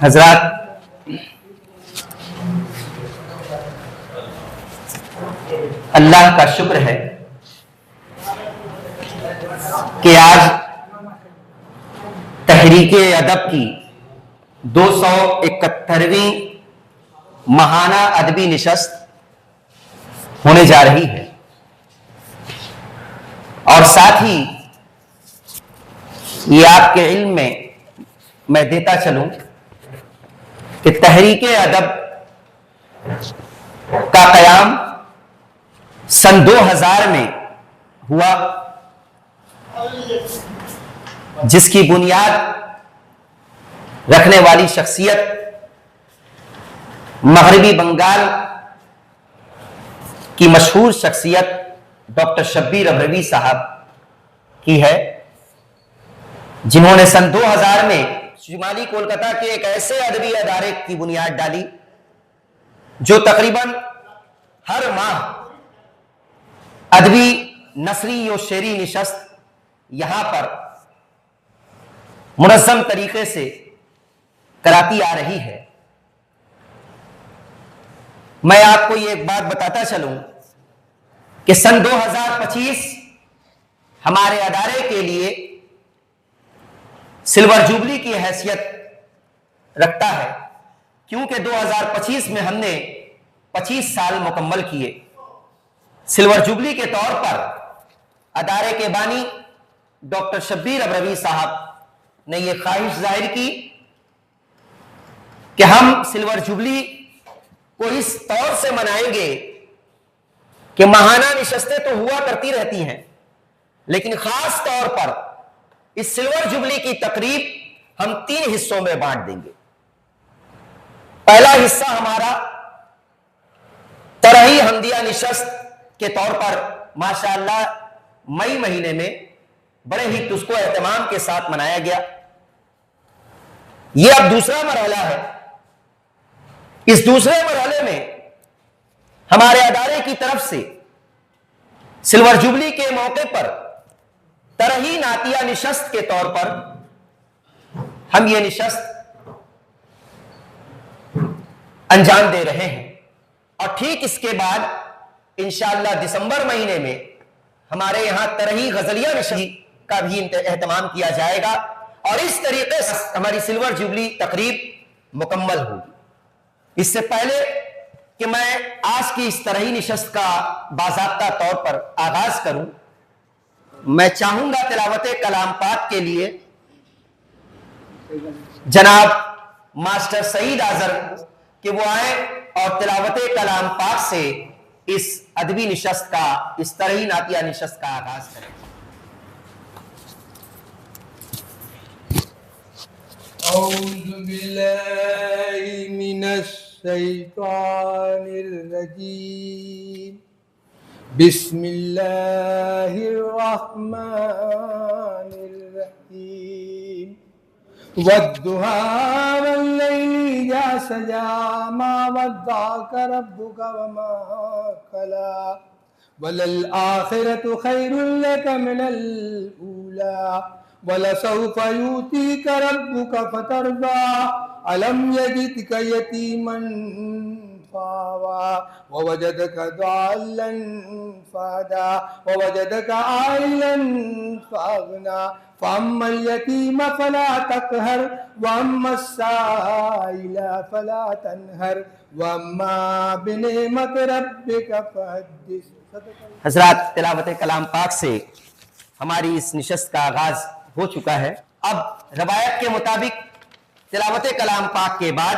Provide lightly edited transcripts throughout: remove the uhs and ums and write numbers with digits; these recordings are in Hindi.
हजरात, अल्लाह का शुक्र है कि आज तहरीके अदब की 271वीं महाना अदबी निशस्त होने जा रही है। और साथ ही ये आपके इल्म में मैं देता चलूं कि तहरीके अदब का कयाम सन 2000 में हुआ, जिसकी बुनियाद रखने वाली शख्सियत मगरबी बंगाल की मशहूर शख्सियत डॉक्टर शब्बीर अब्रवी साहब की है, जिन्होंने सन 2000 में शुमाली कोलकाता के एक ऐसे अदबी अदारे की बुनियाद डाली जो तकरीबन हर माह अदबी नसरी और शेरी निशस्त यहां पर मुनज़्ज़म तरीके से कराती आ रही है। मैं आपको ये एक बात बताता चलूं कि सन 2025 हमारे अदारे के लिए सिल्वर जुबली की हैसियत रखता है, क्योंकि 2025 में हमने 25 साल मुकम्मल किए। सिल्वर जुबली के तौर पर अदारे के बानी डॉक्टर शब्बीर अब्रवी साहब ने यह ख्वाहिश जाहिर की कि हम सिल्वर जुबली को इस तौर से मनाएंगे कि महाना निशस्तें तो हुआ करती रहती हैं, लेकिन खास तौर पर इस सिल्वर जुबली की तकरीब हम 3 हिस्सों में बांट देंगे। पहला हिस्सा हमारा तरही हमदिया निशस्त के तौर पर माशाअल्लाह मई महीने में बड़े ही तुस्को एहतमाम के साथ मनाया गया। यह अब दूसरा मरहला है। इस दूसरे मरहले में हमारे अदारे की तरफ से सिल्वर जुबली के मौके पर तरही नातिया निशस्त के तौर पर हम ये निशस्त अंजाम दे रहे हैं। और ठीक इसके बाद इंशाअल्लाह दिसंबर महीने में हमारे यहां तरही गजलिया निशस्त का भी एहतमाम किया जाएगा और इस तरीके से हमारी सिल्वर जुबली तकरीब मुकम्मल होगी। इससे पहले कि मैं आज की इस तरही निशस्त का बाज़ाब्ता तौर पर आगाज करूं, मैं चाहूंगा तिलावत कलाम पाक के लिए जनाब मास्टर सईद आजर कि वो आए और तिलावत कलाम पाक से इस अदबी निशस्त का, इस तरही नातिया निशस्त का आगाज करें। औज़ु बिल्लाहि मिनश शैतानिर रजीम। बिस्मिल्लाहिर रहमानिर रहीम। वद्दुहा वल्लैलि इज़ा सजा मा वद्दअक रब्बुका वमा कला वलल आखिरतु खैरुल लक मिनल ऊला वलसौफ युतीका रब्बुका फतरदा अलम यजिदका यतीमन फावा ववजदका दाल्लन फादा ववजदका आइलन फागना फअम्मल यतीम फला तक़हर वअम्मस साइला फला तनहर वअम्मा बिनिअमत रब्बिका फहद्दिस। हजरात, तिलावत कलाम पाक से हमारी इस निशस्त का आगाज हो चुका है। अब रवायत के मुताबिक तिलावत कलाम पाक के बाद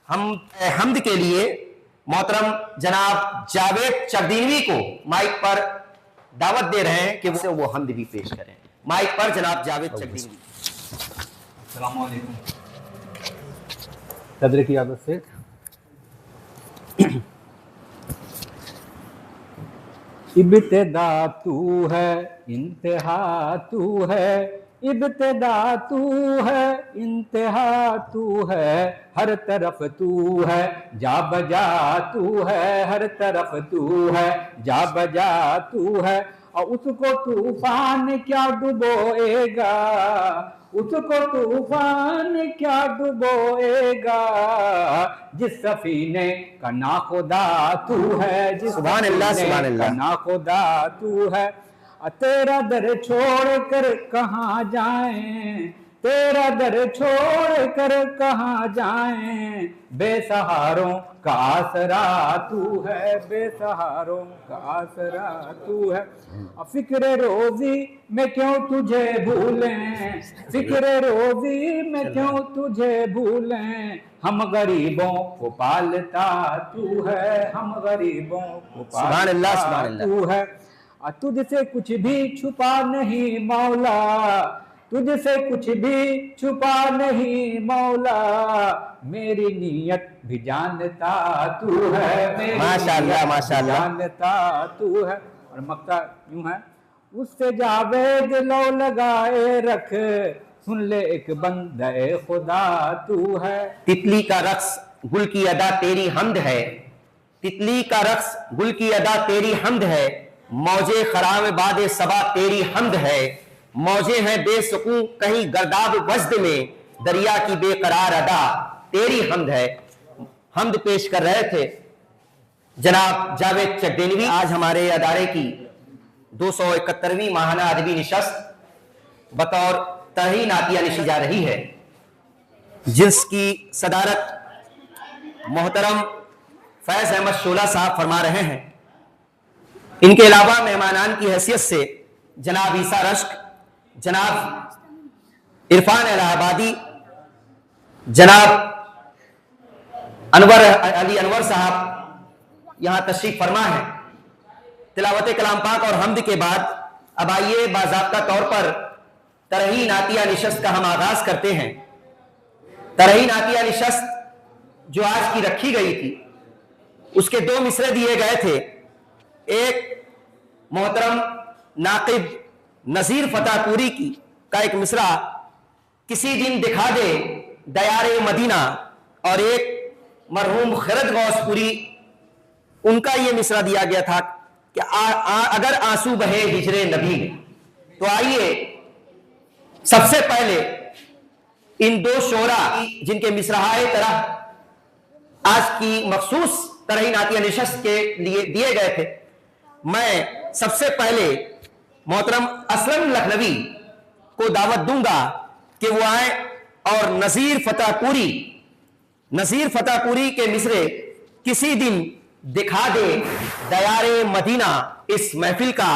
हम हमद के लिए मोहतरम जनाब जावेद चकदीनवी को माइक पर दावत दे रहे हैं कि वो हमद भी पेश करें। माइक पर जनाब जावेद चकदीनवी। अस्सलाम वालेकुम। सदर की आदत से इब्तिदा तू है, इंतहा तू है, इब्तिदा तू है, इंतहा तू है, हर तरफ तू है, जा बजा तू है, हर तरफ तू है, जा बजा तू है, और उसको तूफान क्या डुबोएगा, उसको तूफान क्या डुबोएगा, जिस सफीने का ना खुदा तू है, जिस सुभान अल्लाह, सफीने सुभान का अल्लाह। ना खुदा तू है। तेरा दर छोड़ कर कहाँ जाएं, तेरा दर छोड़ कर कहाँ जाएं, बेसहारों का आसरा तू है, बेसहारों का आसरा तू है। फिक्र रोजी में क्यों तुझे भूलें, फिक्र रोजी में क्यों तुझे भूलें, हम गरीबों को पालता तू है, हम गरीबों को सुभान अल्लाह, पालता सुभान अल्लाह। तू है। तुझसे कुछ भी छुपा नहीं मौला, तुझसे कुछ भी छुपा नहीं मौला, मेरी नीयत भी जानता तू है, मेरी माशाअल्लाह, नीयत भी माशाअल्लाह। जानता तू है। और मक्ता यूं है, उससे जावेद लो लगाए रख, सुन ले एक बंदे खुदा तू है। तितली का रक्स गुल की अदा तेरी हमद है, तितली का रक्स गुल की अदा तेरी हमद है, मौजे खराम बादे सबा तेरी हमद है, मौजे हैं बेसुकून कहीं गर्दाब वज्द में, दरिया की बेकरार अदा तेरी हमद है। हमद पेश कर रहे थे जनाब जावेद चकदेनवी। आज हमारे अदारे की 271वीं माहाना अदबी निशस्त बतौर तरही नातिया निशी जा रही है, जिसकी सदारत मोहतरम फैज अहमद शोला साहब फरमा रहे हैं। इनके अलावा मेहमानान की हैसियत से जनाब ईसा रश्क, जनाब इरफान इलाहाबादी, जनाब अनवर अली अनवर साहब यहां तशरीफ फरमा है। तिलावत कलाम पाक और हमद के बाद अब आइए बाज़ाब्ता तौर पर तरही नातिया निशस्त का हम आगाज करते हैं। तरही नातिया निशस्त जो आज की रखी गई थी, उसके दो मिसरे दिए गए थे। एक मोहतरम नाकिब नजीर फतापुरी की का एक मिसरा, किसी दिन दिखा दे दयारे मदीना, और एक मरहूम खिरत गौसपुरी, उनका यह मिसरा दिया गया था कि अगर आंसू बहे हिजरे नबी में। तो आइए सबसे पहले इन दो शोरा जिनके मिसराए तरह आज की मखसूस तरही नातिया निशस्त के लिए दिए गए थे, मैं सबसे पहले मोहतरम असलम लखनवी को दावत दूंगा कि वो आए और नजीर फतेहपुरी के मिसरे किसी दिन दिखा दे दयारे मदीना इस महफिल का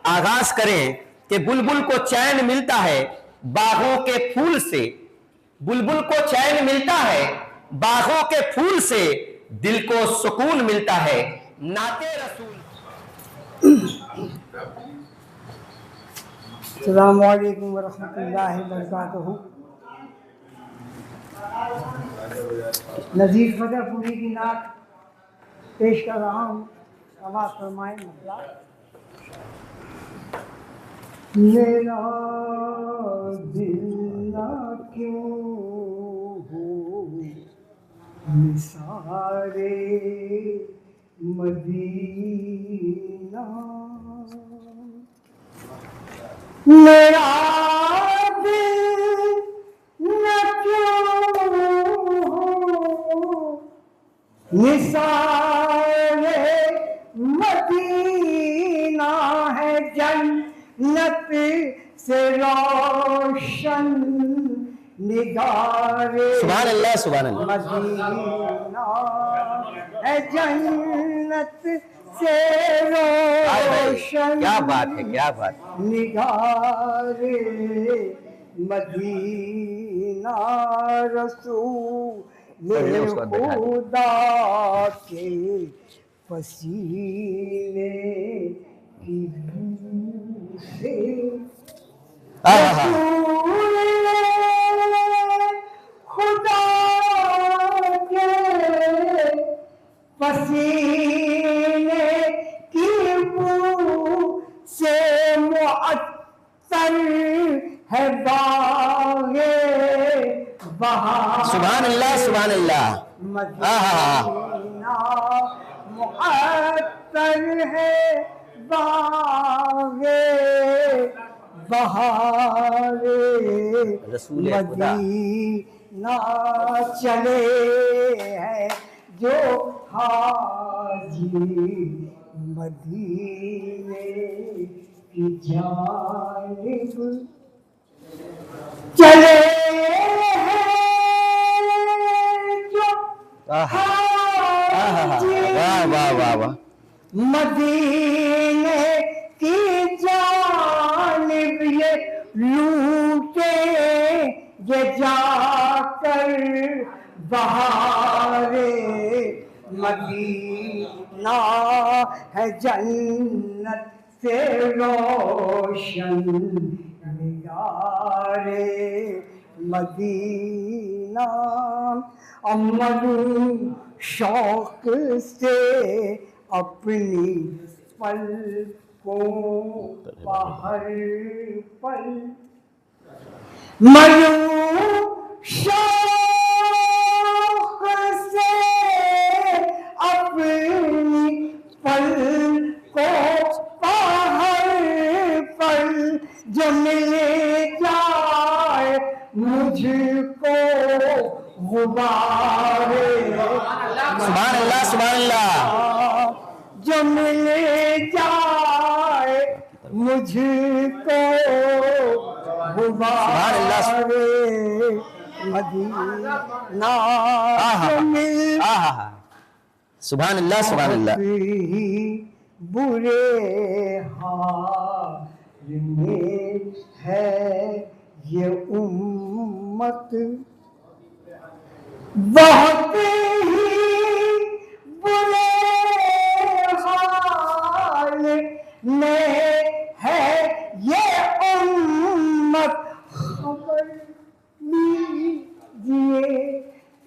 आगाज करें कि बुलबुल को चैन मिलता है बागों के फूल से, बुलबुल को चैन मिलता है बागों के फूल से, दिल को सुकून मिलता है नाते रसूल। अस्सलामु अलैकुम वरहमतुल्लाहि वबरकातुहू। नज़ीर फतेहपुरी की नात पेश कर रहा हूँ, समाज फरमाए मसला। मेरा दिल ना क्यों हो निसारे मदीना, मेरा दिल न क्यों हो निसारे मदीना, है जन्नत से रोशन निगारे सुभान अल्लाह, सुभान अल्लाह। मदीना, है जन्नत से रोशन, क्या बात है, क्या बात। निगारे मदीना, रसूल खुदा के पसीने की बू से, रसूल खुदा के पसीने की बू से मुअत्तर है बागे बहार। सुभान अल्लाह, सुभान अल्लाह। मदीना मुअत्तर है बागे बहारे रसूल खुदा। मदीना चले हैं जो हाजी मदीने की जानिब चले हैं जो हाजी वाह वाह वाह वाह। मदीने की जानिब ये लूटे ये जाकर बहारे मदीना है जन्नत से रोशन निगारे मदीना अमल शौक से अपनी पलकों बाहर पल मयूं शौक से अपनी पलकों बाहर पल जो मिल जाए मुझको गुबारे सुभान अल्लाह सुभान अल्लाह। जो मिल जाए मुझको गुबारे मदीना जो मिल सुभान अल्लाह सुभान अल्लाह। बुरे हाल में है ये उम्मत बहुत ही बुरे हाल में है ये उम्मत खबर लीजिए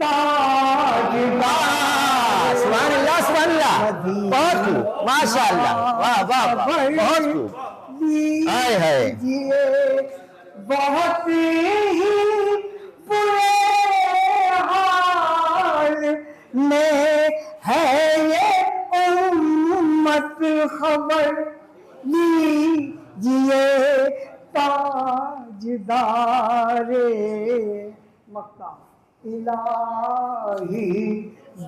ताजदार सुभान अल्लाह सुभान अल्लाह। बहुत खूब माशाअल्लाह वाह वाह वाह बहुत खूब। हाय हाय बहुत ही बुरे हाल में है ये उम्मत खबर लीजिए ताजदारे मक्का इलाही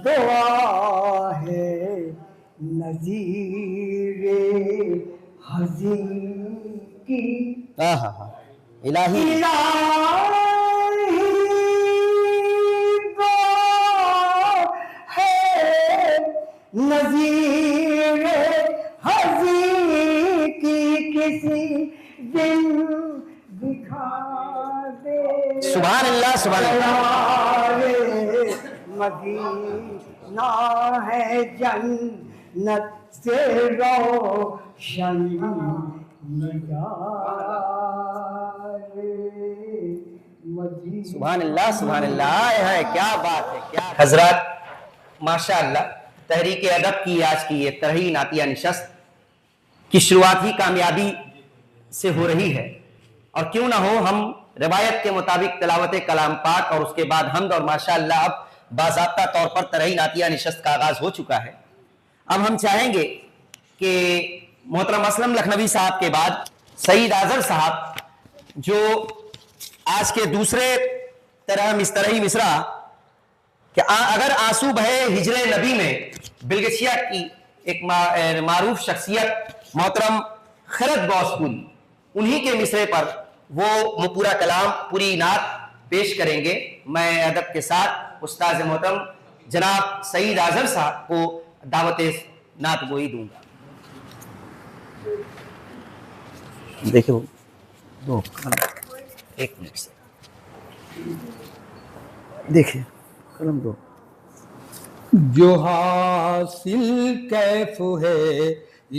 दुआ है नज़ीरे हज़ीर की इलाही नज़ीर हज़ीर की किसी दिन दिखा दे सुभान अल्लाह सुभान अल्लाह। मदीना है जन्नत से रोशन सुभान अल्लाह सुभान अल्लाह। है क्या बात है क्या हजरत माशाअल्लाह। तहरीक अदब की आज की ये तरही नातिया निशस्त की शुरुआत ही कामयाबी से हो रही है और क्यों ना हो हम रिवायत के मुताबिक तिलावत कलाम पाक और उसके बाद हमद और माशाअल्लाह अब बाज़ाब्ता तौर पर तरही नातिया निशस्त का आगाज हो चुका है। अब हम चाहेंगे कि मोहतरम असलम लखनवी साहब के बाद सईद आजर साहब जो आज के दूसरे तरह मिस्तरही मिसरा कि अगर आंसू बहे हिजरे नबी में बिलगशिया की एक मारूफ शख्सियत मोहतरम खरद गौसकुल उन्हीं के मिसरे पर वो पूरा कलाम पूरी नात पेश करेंगे। मैं अदब के साथ उस्ताद मोहतरम जनाब सईद आजर साहब को दावत नात गोई दूंगा। देखो दो एक मिनट से देखिए कलम दो। जो हासिल कैफ है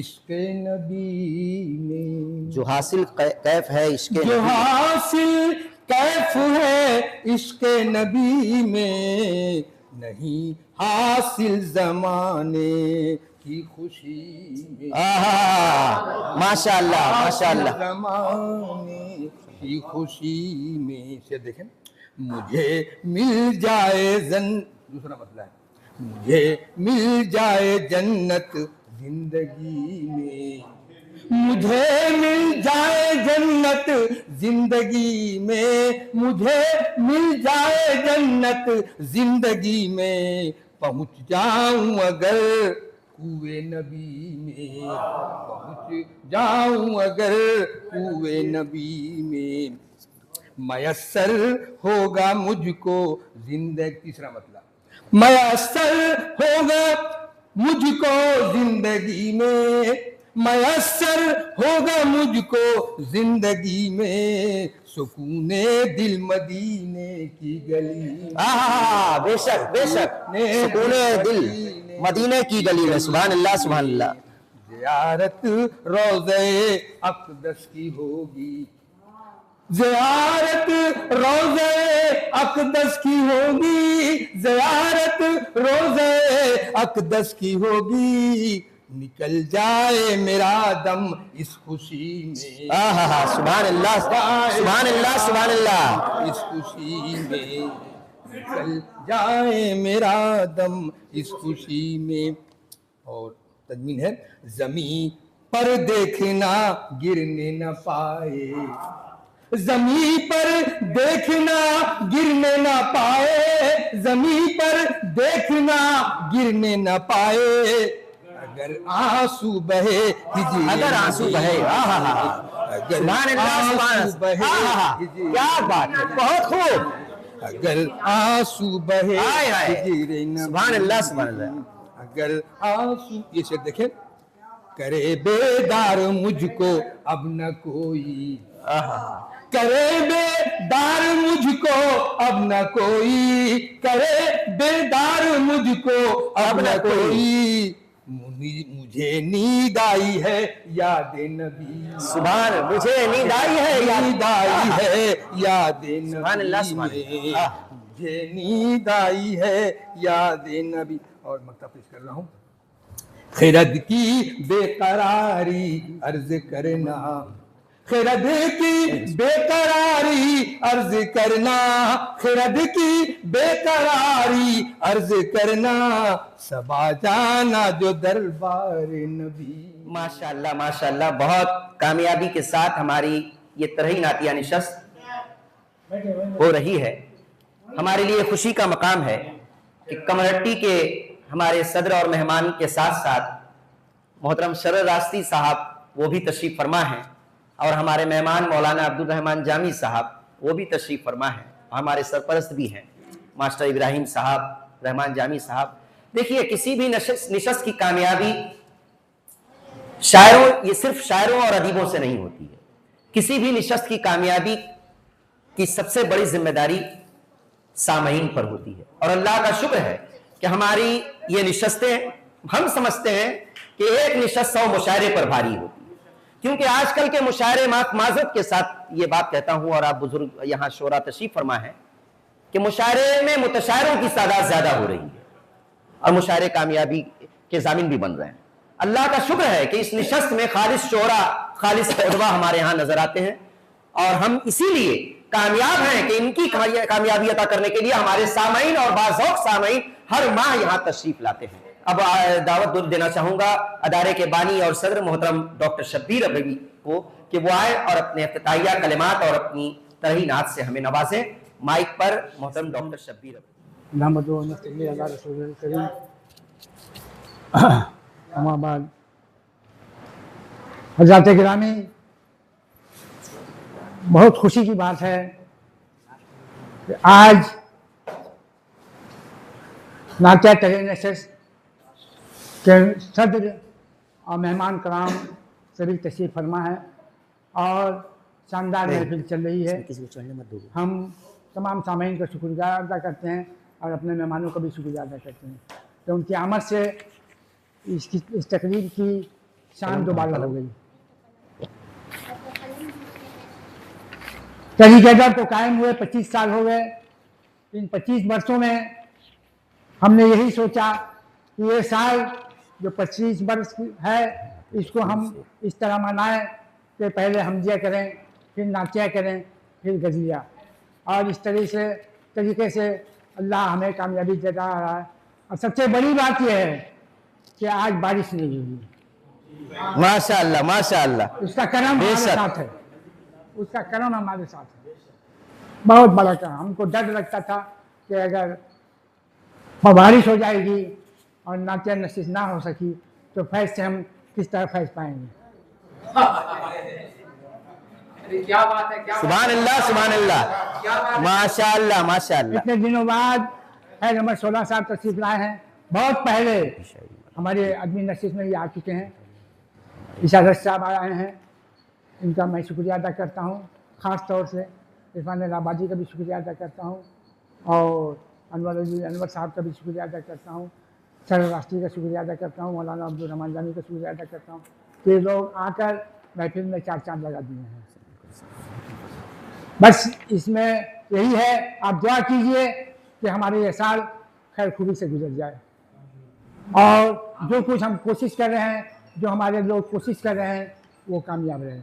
इश्क नबी में, जो हासिल कैफ है इश्क जो हासिल कैफ है इश्क नबी में, नहीं हासिल जमाने की खुशी में। माशाअल्लाह माशाअल्लाह। जमाने की खुशी में से देखें मुझे मिल जाए दूसरा मसला है मुझे मिल जाए जन्नत जिंदगी में, मुझे मिल जाए जन्नत जिंदगी में, मुझे मिल जाए जन्नत जिंदगी में, पहुंच जाऊं अगर कुए नबी में, पहुंच जाऊं अगर कुए नबी में, मयस्सर होगा मुझको जिंदगी। तीसरा मतलब, मयस्सर होगा मुझको जिंदगी में, मयस्सर होगा मुझको जिंदगी में, सुकूने दिल मदीने की गली। बेशक बेशक, सुकूने दिल मदीने की गली में। सुभान अल्लाह सुभान अल्लाह। ज़ियारत रोज़े अक़दस की होगी, ज़ियारत रोज़े अक़दस की होगी, ज़ियारत रोज़े अक़दस की होगी, निकल जाए मेरा दम इस खुशी में। सुभान अल्लाह सुभान अल्लाह सुभान अल्लाह। इस खुशी में निकल जाए मेरा दम इस खुशी में। और तज़मीन है, ज़मीन पर देखना गिरने न पाए, ज़मीन पर देखना गिरने न पाए, ज़मीन पर देखना गिरने न पाए, अगर आंसू बहे हिजरी, अगर आंसू बहे, अगर आंसू बहे हिजरी, क्या बात है, बहुत खूब। अगर आंसू बहे हिजरी न, सुभान अल्लाह सुभान अल्लाह। अगर आंसू, ये शेर देखें, करे बेदार मुझको अब न कोई, करे बेदार मुझको अब न कोई, करे बेदार मुझको अब न कोई, मुझे नींद आई है याद नबी। सुभान, मुझे नींद आई है नींद आई है याद सुभान अल्लाह नबी सुभान में, अल्लाह। मुझे नींद आई है याद नबी। और मक्ता पेश कर रहा हूँ, खिरद की बेकरारी अर्ज करना, खिरद की बेकरारी अर्ज करना, खिरद की बेकरारी अर्ज करना, सबा जाना जो दरबार नबी। माशाअल्लाह माशाअल्लाह, बहुत कामयाबी के साथ हमारी ये तरही नातिया निशस्त हो रही है। हमारे लिए खुशी का मकाम है कि कमरट्टी के हमारे सदर और मेहमान के साथ साथ मोहतरम शरर रास्ती साहब वो भी तशरीफ फरमा हैं, और हमारे मेहमान मौलाना अब्दुल रहमान जामी साहब वो भी तशरीफ फरमा हैं, हमारे सरपरस्त भी हैं मास्टर इब्राहिम साहब, रहमान जामी साहब। देखिए, किसी भी निशस्त की कामयाबी शायरों, ये सिर्फ शायरों और अदीबों से नहीं होती है। किसी भी निशस्त की कामयाबी की सबसे बड़ी जिम्मेदारी सामईन पर होती है। और अल्लाह का शुक्र है कि हमारी ये निशस्तें, हम समझते हैं कि एक निशस्त 100 मुशायरे पर भारी होती है, क्योंकि आजकल के मुशायरे, माजरत के साथ ये बात कहता हूं और आप बुजुर्ग यहाँ शोरा तशरीफ फरमा है कि मुशायरे में मुतशायरों की तादाद ज्यादा हो रही है और मुशायरे कामयाबी के जामिन भी बन रहे हैं। अल्लाह का शुक्र है कि इस निशस्त में खालिस शोरा, खालिस उदवा हमारे यहाँ नजर आते हैं, और हम इसीलिए कामयाब हैं कि इनकी कामयाबी अता करने के लिए हमारे सामईन और बाज़ौक़ सामईन हर माह यहाँ तशरीफ लाते हैं। अब दावत देना चाहूंगा अदारे के बानी और सदर मोहतरम डॉक्टर शब्बीर रबी को कि वो आए और अपने इफ्तिताहिया कलिमात और अपनी तरही नात से हमें नवाजें। माइक पर मोहतरम डॉक्टर शब्बीर रबी। हज़रात गिरामी, बहुत खुशी की बात है कि आज नातिया टेलीनेसेस के सदर और मेहमान कराम सभी तशरीफ फरमा है और शानदार महफिल चल रही है। हम तमाम सामईन का शुक्रिया अदा करते हैं और अपने मेहमानों का भी शुक्रिया अदा करते हैं तो उनकी आमद से इस तकरीब की शान दोबारा हो गई। तरीक़ेदार को कायम हुए 25 साल हो गए। इन 25 वर्षों में हमने यही सोचा कि ये साल जो 25 वर्ष है इसको हम इस तरह मनाएं कि पहले हमजिया करें, फिर नातिया करें, फिर गज़लिया, और इस तरीके से अल्लाह हमें कामयाबी दिला रहा है। और सबसे बड़ी बात यह है कि आज बारिश नहीं हुई, माशाअल्लाह माशाअल्लाह। उसका करम हमारे बेशक। साथ है, उसका करम हमारे साथ है, बहुत बड़ा करम। हमको डर लगता था कि अगर बारिश हो जाएगी और नाते नशीस ना हो सकी तो फैज से हम किस तरह फैज पाएंगे। क्या बात है, क्या सुभान अल्लाह सुभान अल्लाह, माशाअल्लाह माशाअल्लाह। इतने दिनों बाद फैज नंबर 16 साहब तशरीफ लाए हैं। बहुत पहले हमारे आदमी नशीस में ये आ चुके हैं, इशारत साहब आए हैं, इनका मैं शुक्रिया अदा करता हूँ। ख़ास तौर से इरफान इलाहाबादी का भी शुक्रिया अदा करता हूँ और अनवर साहब का भी शुक्रिया अदा करता हूँ, सर राष्ट्रीय का शुक्रिया अदा करता हूँ, मौलाना अब्दुल रहमान जानी का शुक्रिया अदा करता हूँ। ये लोग आकर महफिल में 4 चांद लगा दिए हैं। बस इसमें यही है, आप दुआ कीजिए कि हमारे ये साल खैर खूबी से गुजर जाए और जो कुछ हम कोशिश कर रहे हैं, जो हमारे लोग कोशिश कर रहे हैं, वो कामयाब रहे।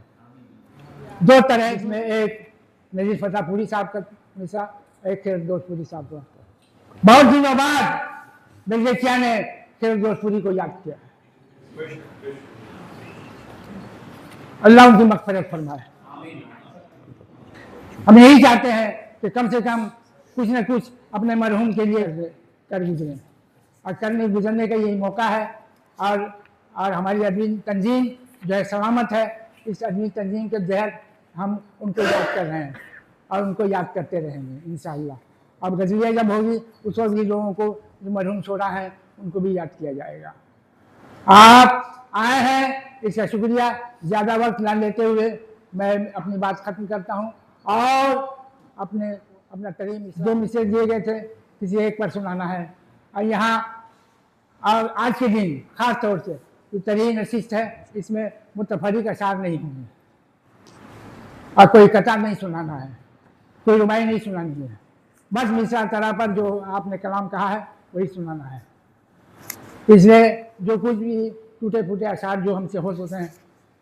2 तरह इसमें, एक नजीर फताहपुरी साहब का मिसा, एक फिरदौसपुरी साहब का। बहुत दिनों बाद मिर्जा ने फिरदौसपुरी को याद किया। अल्लाह उनकी मग़फ़िरत फरमाए। हम यही चाहते हैं कि कम से कम कुछ न कुछ अपने मरहूम के लिए कर गुजरें और करने गुजरने का यही मौका है। और हमारी अदबी तंजीम जो है सलामत है, इस अदबी तंजीम के तहत हम उनको याद कर रहे हैं और उनको याद करते रहेंगे इंशाअल्लाह। अब गज़लिया जब होगी उस वक्त भी लोगों को जो मरहूम छोड़ा है उनको भी याद किया जाएगा। आप आए हैं, इसका शुक्रिया। ज़्यादा वक्त ना लेते हुए मैं अपनी बात ख़त्म करता हूँ और अपना तरीम 2 मैसेज दिए गए थे, किसी एक पर सुनाना है। और यहाँ और आज के दिन ख़ास तौर से जो तरीन नशिस्त है, इसमें मुतफरिक अशार नहीं होंगे और कोई कतार नहीं सुनाना है, कोई रुबाई नहीं सुनानी है। बस मिसरा तरह पर जो आपने कलाम कहा है वही सुनाना है। इसलिए जो कुछ भी टूटे फूटे अशार जो हमसे हो सकते हैं,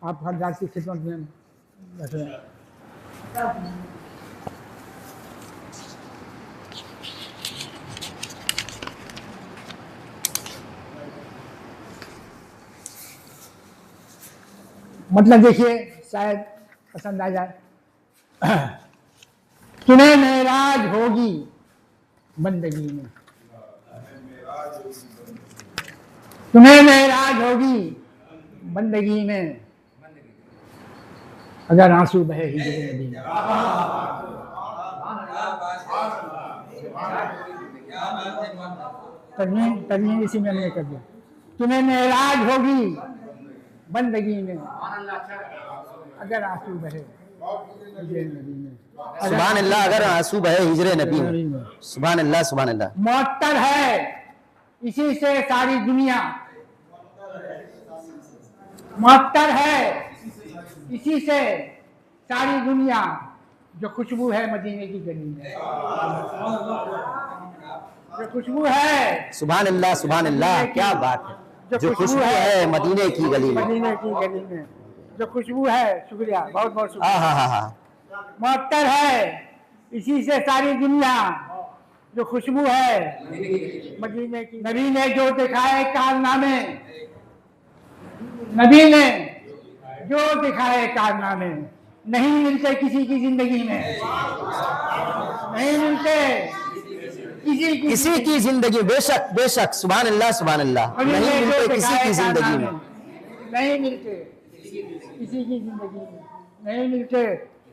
आप हरदार की खिदमत में बैठे हैं। मतलब देखिए, शायद पसंद आ जाए। तुम्हें मेराज होगी बंदगी में, तुम्हें मेराज होगी बंदगी में, अगर आंसू बहे हिजरे नबी में। तरमीम इसी में हमने कर दिया। तुम्हें मेराज होगी बंदगी में, अगर आंसू बहे हिजरे नबी में। सुभान अल्लाह, अगर आंसू बहे हिजरे नबी में। सुभान अल्लाह सुभान अल्लाह। मुअत्तर है इसी से सारी दुनिया, मुअत्तर है इसी से सारी दुनिया, जो खुशबू है मदीने की गली में, जो खुशबू है। सुभान अल्लाह, क्या बात है। जो खुशबू है मदीने की गली में, मदीने की गली में जो खुशबू है। शुक्रिया, बहुत बहुत शुक्रिया। हाँ हाँ हाँ। मुअत्तर है इसी से सारी दुनिया, जो खुशबू है मदीने की। नबी ने जो दिखाए कारनामे, नबी ने जो दिखाए कारनामे, नहीं मिलते किसी की जिंदगी में, नहीं मिलते किसी की जिंदगी। बेशक बेशक, सुभान अल्लाह सुभान अल्लाह। नहीं मिलते किसी की जिंदगी में, नहीं मिलते किसी की जिंदगी में, नहीं मिलते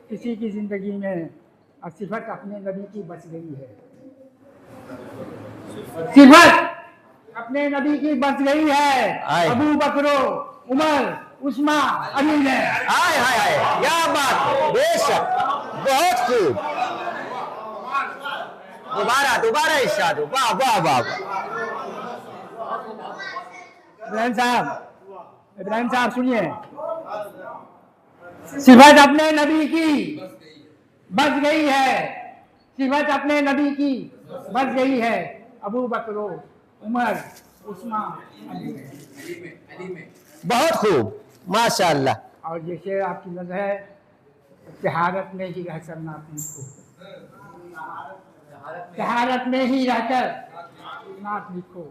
किसी की जिंदगी में। और सिफत अपने नबी की बच गई है, सिफत अपने नबी की बच गई है। अबू बकरो, उमर, उस्मान, अली ने। हाय हाय हाय, क्या बात। बेशक, बहुत खूब। दोबारा इरशाद। वाह वाह वाह। इब्राहिम साहब सुनिए, सिफत अपने नबी की बच गई है, सिफत अपने नबी की बच गई है। अबू बकरो, उमर, उस्मान, अली में। बहुत खूब, माशाअल्लाह। और जैसे आपकी नजर है, तहारत में ही रहकर नात लिखो, तहारत में ही रहकर नात लिखो,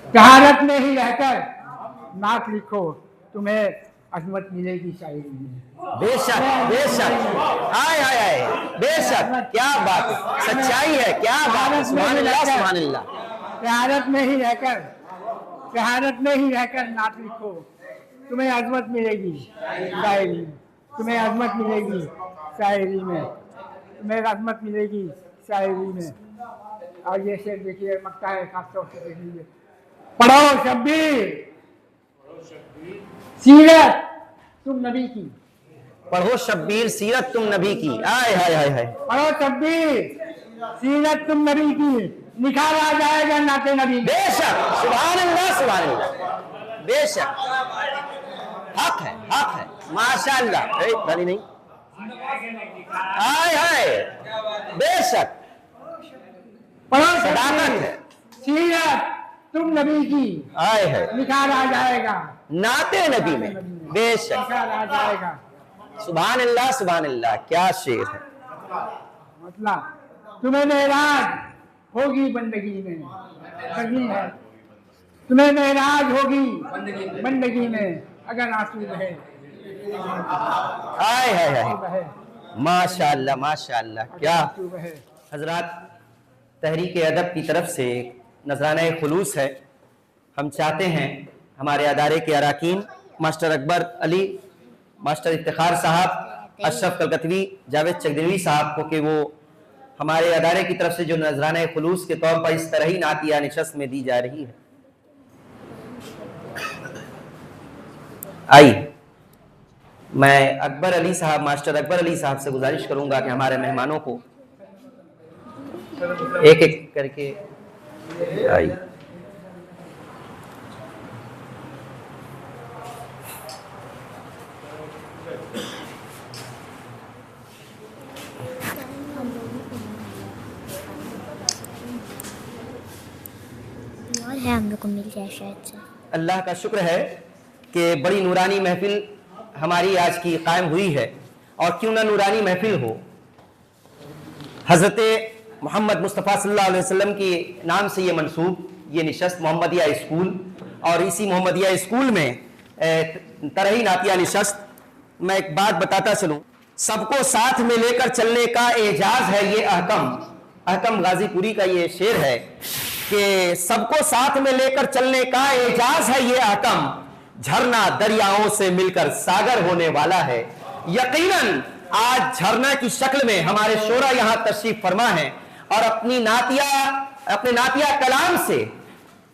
तहारत में ही रहकर नात लिखो, तुम्हें अजमत मिलेगी शायरी में। बेशक बेशक, आय आय आय, बेशक, क्या बात है, सच्चाई है, क्या बात है, सुभान अल्लाह सुभान अल्लाह। शहादत में ही रहकर नात लिखो, तुम्हें अजमत मिलेगी शायरी में, तुम्हें अजमत मिलेगी शायरी में, तुम्हें अजमत मिलेगी शायरी में। और ये शेर देखिए, मक्ता है खास तौर से देख लीजिए। पढ़ो शब्बीर सीरत तुम नबी की, पढ़ो शब्बीर सीरत तुम नबी की, आय हाय हाय हाय। पढ़ो शब्बीर सीरत तुम नबी की, निखार आ जाएगा नाते नबी में। बेशक, सुभान अल्लाह, बेशक, हक है, माशाअल्लाह। गाली नहीं, आय हाय, बेशक, पढ़ो सदाकत है, सीरत तुम नबी की, आय है, निखार आ जाएगा नाते नबी में, बेशक, निखार आ जाएगा। सुभान अल्लाह, क्या शेर है। मतलब तुम्हें मेराज होगी बंदगी में, बंदगी है, तुम्हें मेराज होगी बंदगी में, अगर आंसू बहे, आय हाय हाय, बहे, माशाअल्लाह माशाअल्लाह, क्या आंसू बहे। हजरात, तहरीक अदब की तरफ से नजराना खुलूस है। हम चाहते हैं हमारे अदारे के अराकीन मास्टर अकबर अली, मास्टर इफ्तिखार साहब, अशरफ कलकतवी, जावेद चकदेवी साहब को कि वो हमारे अदारे की तरफ से जो नजराना खुलूस के तौर पर इस तरह ही नातिया निशस्त में दी जा रही है। आई मैं अकबर अली साहब, मास्टर अकबर अली साहब से गुजारिश करूंगा कि हमारे मेहमानों को एक एक करके आई। और है हम लोग को मिल जाए शायद से। अल्लाह का शुक्र है कि बड़ी नूरानी महफिल हमारी आज की कायम हुई है, और क्यों ना नूरानी महफिल हो। हज़रत मोहम्मद मुस्तफ़ा सल्लल्लाहु अलैहि वसल्लम के नाम से ये मंसूब, ये निशस्त मोहम्मदिया स्कूल, और इसी मोहम्मदिया स्कूल में तरही नातिया निशस्त। मैं एक बात बताता चलूं, सबको साथ में लेकर चलने का एजाज है ये अहकम गाजीपुरी का ये शेर है कि सबको साथ में लेकर चलने का एजाज है ये अहकम, झरना दरियाओं से मिलकर सागर होने वाला है। यकीनन आज झरना की शक्ल में हमारे शोरा यहां तशरीफ फरमा है, और अपने नातिया कलाम से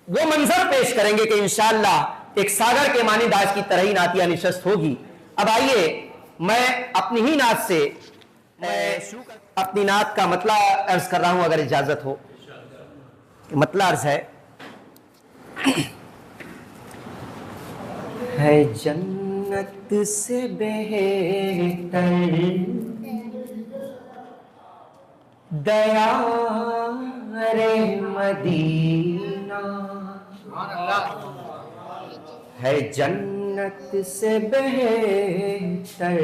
वो मंजर पेश करेंगे कि इंशाअल्लाह एक सागर के मानिंद आज की तरह ही नातिया निशस्त होगी। अब आइए, मैं अपनी ही नात से अपनी नात का मतला अर्ज कर रहा हूं, अगर इजाजत हो। मतला अर्ज है जन्नत से बेहतर दया रे मदीना, है जन्नत से बेहतर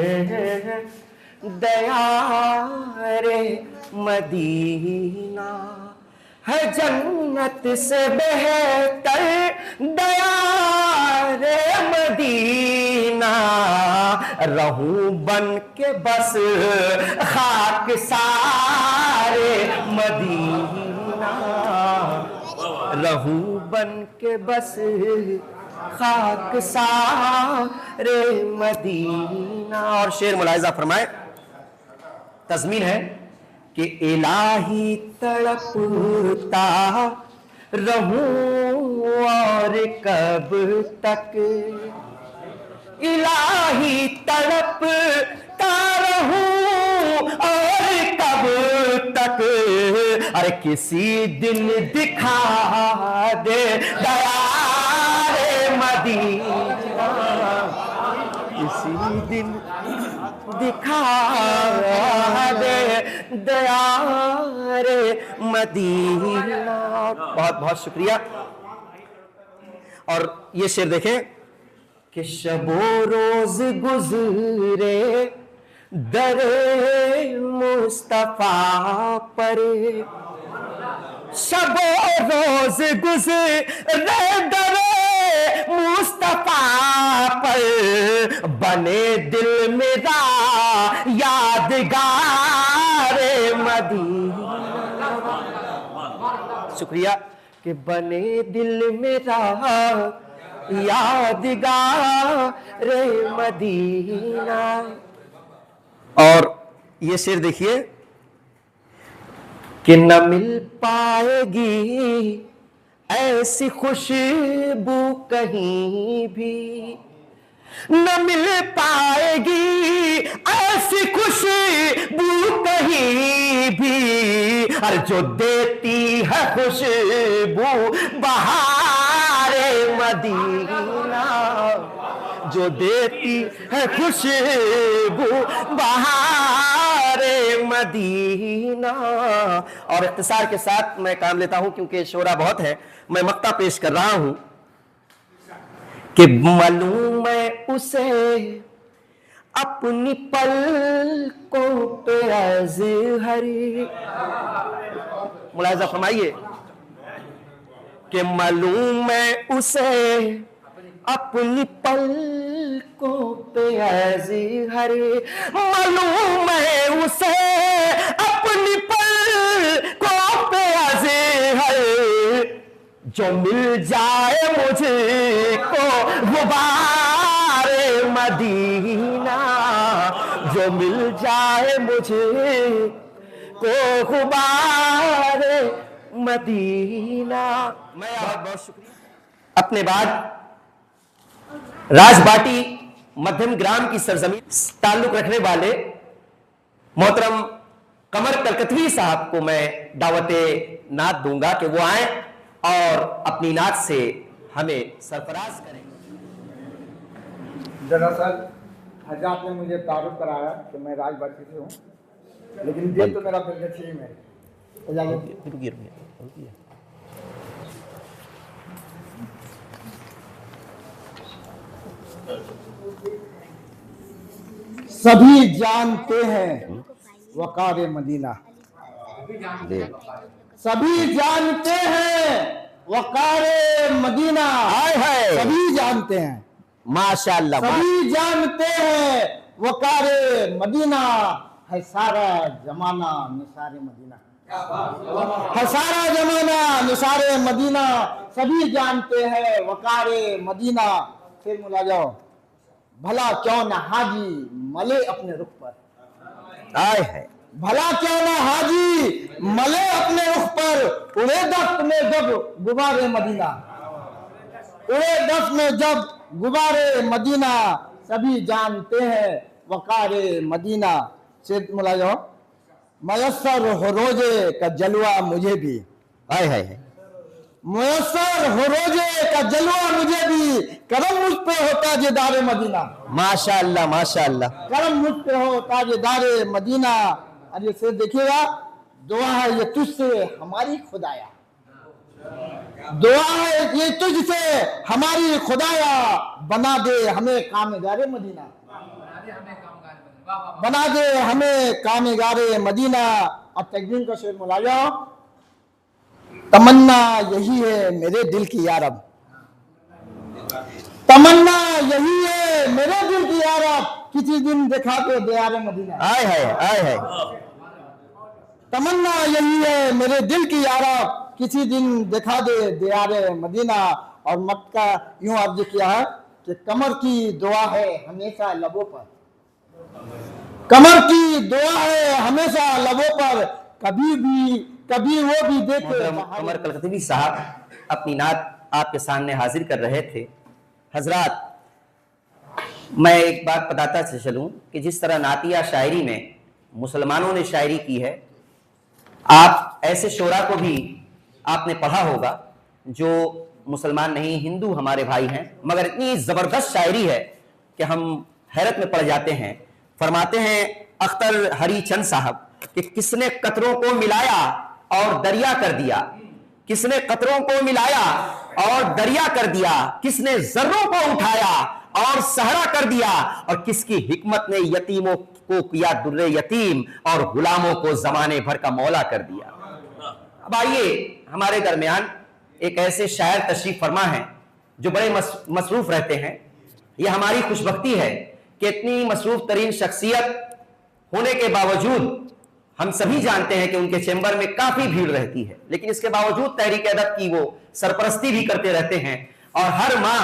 दया रे मदीना, है जन्नत से बेहतर दया रे मदीना, रहूं बन के बस खाक सारे मदीना, रहूं बन के बस खाक सारे मदीना। और शेर मुलाहिजा फरमाए, तज़मीन है कि इलाही तड़पता रहूं और कब तक, इलाही तड़पता रहूं और कब तक, अरे किसी दिन दिखा दे दया रे मदीना, किसी दिन दिखा दे दया रे मदीना। बहुत बहुत शुक्रिया। और ये शेर देखें कि शबो रोज गुजरे दरे मुस्तफा पर, शबो रोज गुजरे दरे मुस्तफा मुस्तफा पर बने दिल मेरा यादगार मदीना। शुक्रिया। कि बने दिल मेरा यादगार मदीना। और ये शेर देखिए कि न मिल पाएगी ऐसी खुशबू कहीं भी, न मिल पाएगी ऐसी खुशबू कहीं भी, और जो देती है खुशबू बहारे मदीना, जो देती है खुशबू बहारे मदीना। और इख्तिसार के साथ मैं काम लेता हूं क्योंकि शोरा बहुत है। मैं मक्ता पेश कर रहा हूं कि मालूम है उसे अपनी पलकों पे अज़हरी, मुलाहिज़ा फरमाइए कि मालूम है उसे अपनी पलकों पे अज़हरी, मालूम है उसे अपनी पलकों पे अज़हरी, जो मिल जाए मुझको गुबारे मदीना, जो मिल जाए मुझको गुबारे मदीना। मैं बहुत बहुत शुक्रिया। अपने बाद राजबाटी मध्यम ग्राम की सरजमीन ताल्लुक रखने वाले मोहतरम कमर कलकतवी साहब को मैं दावते नात दूंगा कि वो आए और अपनी नात से हमें सरफराज करें। दरअसल हजरत ने मुझे तारुफ कराया कि मैं राजबाटी से हूँ, लेकिन दिल तो मेरा फिर में है। सभी जानते हैं वकार मदीना, सभी जानते हैं वकार मदीना, सभी जानते हैं माशाअल्लाह, सभी जानते हैं वकार मदीना, है सारा जमाना निसारे मदीना, है सारा जमाना निसारे मदीना, सभी जानते हैं वकार मदीना। फिर मुला जाओ, भला क्यों न हाजी मले अपने रुख पर, आए है भला क्यों न हाजी मले अपने रुख पर, उड़े दफ्त में जब गुबारे मदीना, उड़े दफ्त में जब गुबारे मदीना, सभी जानते हैं वकारे मदीना। से मुला जाओ, मयस्सर हो रोजे का जलवा मुझे भी, आए है मुयस्सर हो रोजे का जलवा मुझे भी, करम मुझ पे हो ताजेदारे मदीना, माशाअल्लाह माशाअल्लाह। करम मुझ पे हो ताजेदारे मदीना। और ये से देखिएगा, दुआ है ये तुझसे हमारी खुदाया, दुआ है ये तुझसे हमारी खुदाया, बना दे हमें कामगारे मदीना, बना दे हमें कामगारे मदीना। और तकदीम का शेर मुला जाओ, तमन्ना यही है मेरे दिल की यारब, तमन्ना यही है मेरे दिल की यारब, किसी दिन दिखा के दियारे मदीना, आए है तमन्ना यही है मेरे दिल की यारब, किसी दिन दिखा दे दियारे मदीना। और मक्का यूं अर्ज किया है कि कमर की दुआ है हमेशा लबों पर, कमर की दुआ है हमेशा लबों पर, कभी वो भी देखे। कमर कलकतवी साहब अपनी नात आपके सामने हाजिर कर रहे थे। हजरात, मैं एक बात बताता चलूं कि जिस तरह नातिया शायरी में मुसलमानों ने शायरी की है, आप ऐसे शोरा को भी आपने पढ़ा होगा जो मुसलमान नहीं, हिंदू हमारे भाई हैं, मगर इतनी जबरदस्त शायरी है कि हम हैरत में पड़ जाते हैं। फरमाते हैं अख्तर हरी चंद साहब कि किसने कतरों को मिलाया और दरिया कर दिया, किसने कतरों को मिलाया और दरिया कर दिया, किसने जर्रों को उठाया और सहरा कर दिया, और किसकी हिकमत ने यतीमों को किया दुर्रे यतीम और गुलामों को जमाने भर का मौला कर दिया। अब आइए, हमारे दरमियान एक ऐसे शायर तशरीफ फरमा है जो बड़े मसरूफ रहते हैं। यह हमारी खुशबख्ती है कि इतनी मसरूफ तरीन शख्सियत होने के बावजूद हम सभी जानते हैं कि उनके चेंबर में काफी भीड़ रहती है, लेकिन इसके बावजूद तहरीक अदब की वो सरपरस्ती भी करते रहते हैं और हर माह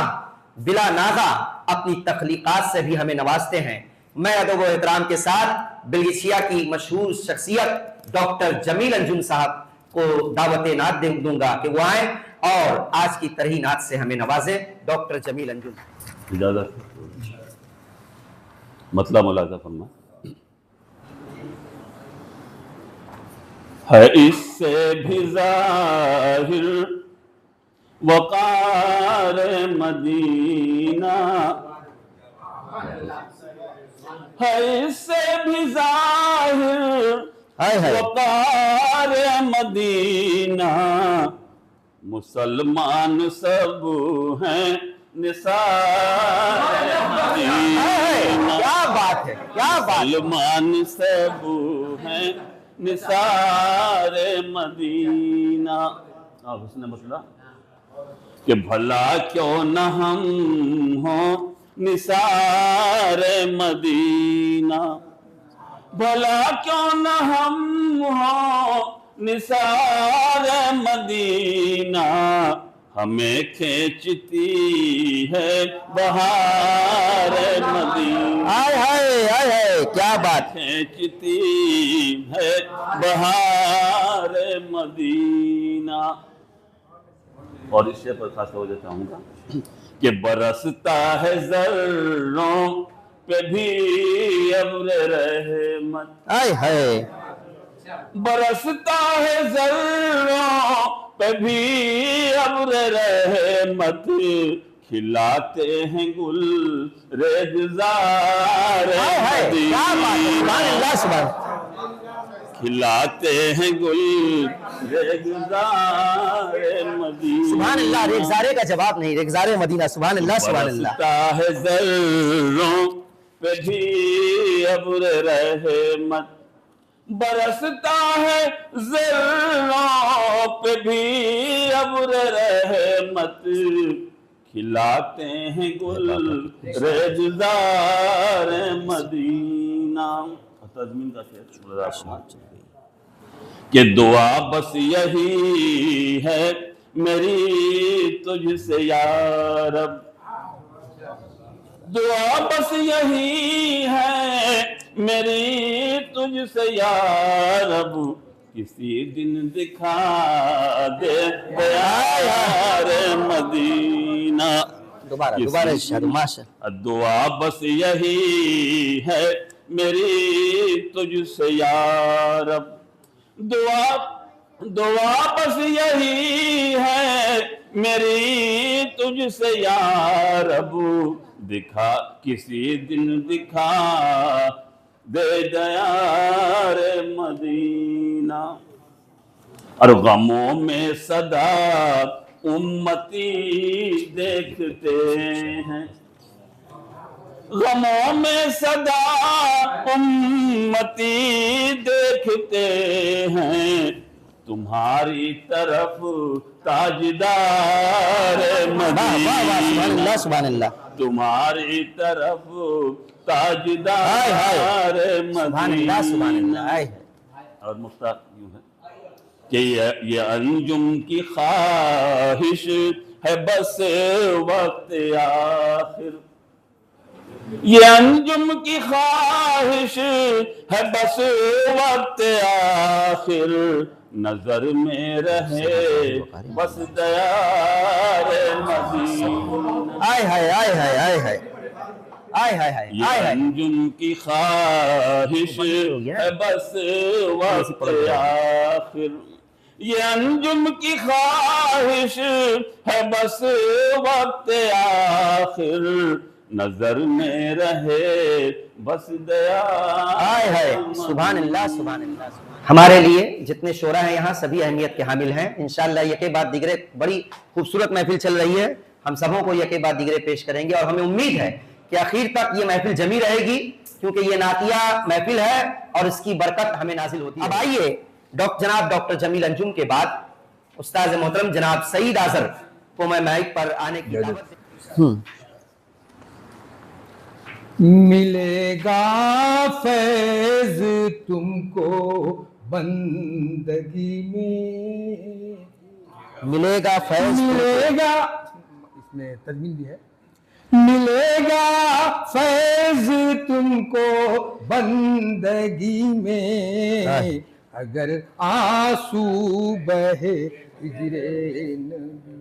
बिला नागा अपनी तख्लीकात से भी हमें नवाजते हैं। मैं अदब व एहतराम के साथ बिलगिशिया की मशहूर शख्सियत डॉक्टर जमील अंजुम साहब को दावत नात दूंगा कि वो आए और आज की तरही नात से हमें नवाजें। डॉक्टर जमील अंजुम। इजाजत, मतलब मुलाजा फरमा। है इससे भी जाहिर वक़ार मदीना, है इससे भी जाहिर वक़ार मदीना, मुसलमान सब हैं निसार मदीना। क्या बात है, क्या बात। मुसलमान सब हैं निसार मदीना। उसने मतलब कि भला क्यों न हम हो निसार मदीना, भला क्यों न हम हो निसार मदीना, हमें खींचती है बहार मदीना। हाय हाय हाय हाय, क्या बात। खींचती है बहार मदीना। और इससे पर खास तवज्जो चाहूंगा कि बरसता है जर्रों पे भी अब्र रहमत, हाय हाय, बरसता है जर्रों पे भी अब्र रहमत, खिलाते हैं गुल रेज़ार मदीना, खिलाते हैं गुल रेज़ार मदीना। सुभान अल्लाह, रेज़ारे का जवाब नहीं, रेज़ारे मदीना। सुभान अल्लाह, सुभान अल्लाह। बरसता है ज़र्रों पे भी अब्र रहमत, बरसता है ज़र्रों पे भी अब्र रहमत, खिलाते हैं गुल रेज़ार मदीना। तज़मीन का शेर कि दुआ बस यही है मेरी तुझसे या रब, दुआ बस यही है मेरी तुझसे या रब, किसी दिन दिखा दे यार मदीना। दोबारा दुआ बस यही है मेरी तुझसे या रब, दुआ बस यही है मेरी तुझसे या रब, दिखा किसी दिन दिखा दे यार मदीना। और गमों में सदा उम्मती देखते हैं, गमों में सदा उम्मती देखते हैं, तुम्हारी तरफ ताजदार मदीना, सुभान अल्लाह, तुम्हारी तरफ ताजदार मदीना। सुभान अल्लाह। और मुख्तार यूं है कि ये अंजुम की ख्वाहिश है बस वक्त आखिर, ये अंजुम की ख्वाहिश है बस वक्त आखिर, नजर में रहे बस दयार मदीना। आय हाय आय हाय आय हाय आय हाय हाय, ये अंजुम की ख्वाहिश है बस वक्त आखिर, ये अंजुम की ख्वाहिश है बस वक्त आखिर, नजर में रहे बस दया। आय हाय, सुभान अल्लाह, सुभान अल्लाह। हमारे लिए जितने शोरा हैं यहाँ सभी अहमियत के हामिल हैं। इंशाअल्लाह यके बाद दिगरे बड़ी खूबसूरत महफिल चल रही है, हम सबों को यके बाद दिगरे पेश करेंगे और हमें उम्मीद है कि आखिर तक ये महफिल जमी रहेगी, क्योंकि ये नातिया महफिल है और इसकी बरकत हमें नाजिल होती है। अब आइए जनाब डॉक्टर जमील अंजुम के बाद उस्ताद मोहतरम जनाब सईद आजर को मैं माइक पर आने की दावत मिलेगा फैज तुमको बंदगी में, मिलेगा फैज मिलेगा, इसमें तजमीन भी है, मिलेगा फैज तुमको बंदगी में, अगर आंसू बहे हिजरे नबी,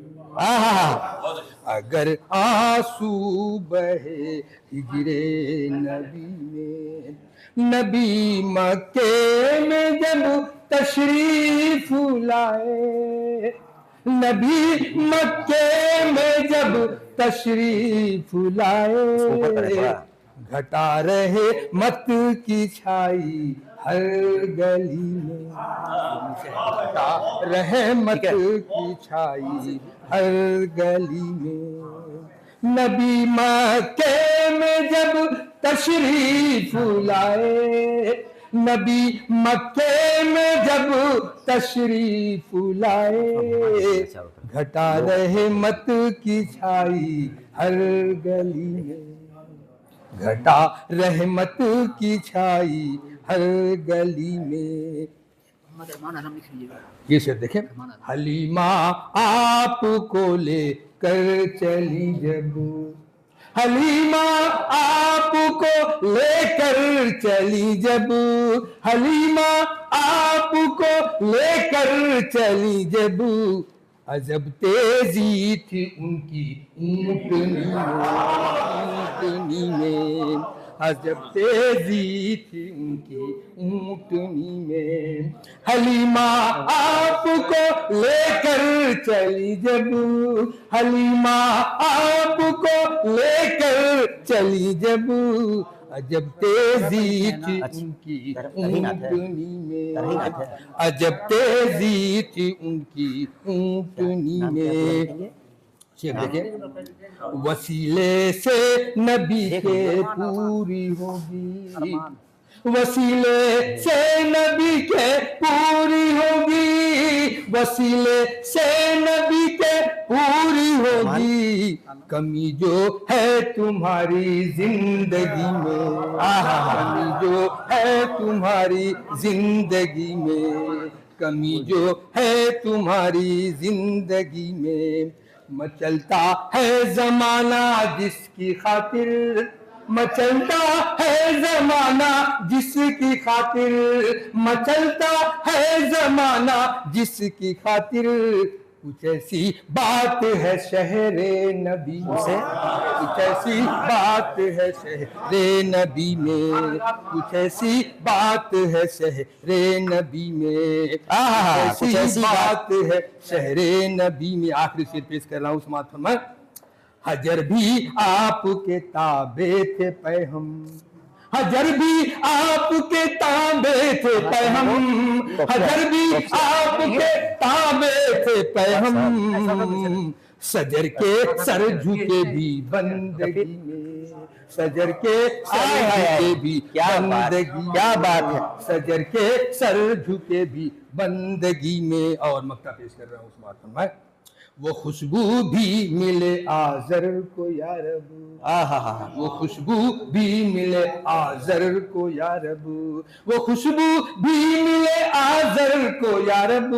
अगर आंसू बहे हिजरे नबी में, नबी मक्के में जब तशरीफ लाए, नबी मक्के में जब तशरीफ लाए, घटा रहे मत की छाई हर गली में, घटा रहे मत की छाई हर गली में, नबी मक्के में जब तशरीफ लाए, नबी मक्के में जब तशरीफ लाए, घटा रहे मत की छाई हर गली में, घटा रहमत की छाई हर गली में। ये शेर देखें, हलीमा आपको लेकर चली जब, हलीमा आपको लेकर चली जब, हलीमा आपको लेकर चली जब, अजब तेजी थी उनकी ऊँटनी में, अजब तेजी थी उनकी ऊँटनी में, हलीमा आपको लेकर चली जब, हलीमा आपको लेकर चली जब, अजब तेजी थी उनकी ऊँटनी में, अजब तेजी थी उनकी ऊँटनी में। वसीले से नबी के पूरी होगी, वसीले से नबी के पूरी होगी, वसीले से नबी के पूरी होगी, कमी जो है तुम्हारी जिंदगी में, कमी जो है तुम्हारी जिंदगी में, कमी जो है तुम्हारी जिंदगी में, मचलता है जमाना जिसकी खातिर, मचलता है जमाना जिसकी खातिर, मचलता है जमाना जिसकी खातिर, कुछ ऐसी बात है शहरे नबी से, कुछ ऐसी बात है शहरे नबी में, कुछ ऐसी बात है शहरे नबी में, कुछ ऐसी बात है शहरे नबी में। आखिरी शेर पेश कर रहा हूँ, समाप्त फरमाएं। हजर भी आपके ताबे थे पैहम, हजर भी आपके ताबे थे पैहम, हजर भी आपके ताबे थे पैहम, सजर के सर झुके भी बंदगी में, सजर के सर झुके भी बंदगी, क्या बात है, सजर के सर झुके भी बंदगी में। और मक्ता पेश कर रहा हूँ उस बात पर, वो खुशबू भी मिले आज़र को या रब, वो खुशबू भी मिले आज़र को या रब, वो खुशबू भी मिले आज़र को या रब,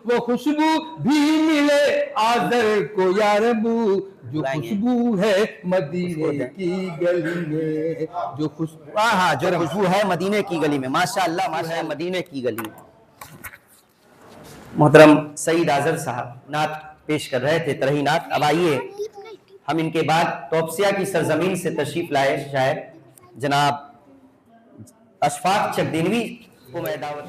वो खुशबू भी मिले आज़र को या रब, जो खुशबू है मदीने की गली में, जो खुशबू, जो खुशबू है मदीने की गली में। माशाअल्लाह, माशाअल्लाह, मदीने की गली में। मोहतरम सईद आज़र साहब नात पेश कर रहे थे, तरही नात। अब आइए हम इनके बाद तोपसिया की सरजमीन से तशरीफ लाए शायर जनाब अशफाक चकदिनवी को मैं दावत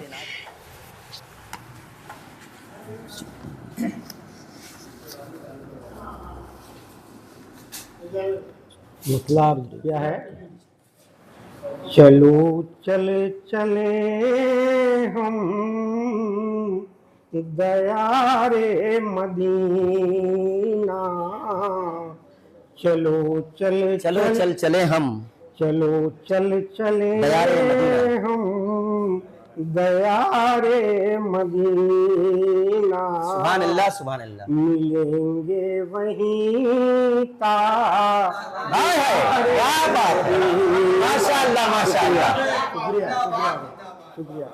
मतलब क्या है, चलो चले चले हम दयारे मदीना, चलो चले चलो चल चले हम, चलो चल चले दयारे मदीना, हम दया रे मदीना। सुभान अल्लाह, सुभान अल्लाह। मिलेंगे वहीं ता। हाय हाय, क्या बात है, माशाअल्लाह माशाअल्लाह। शुक्रिया।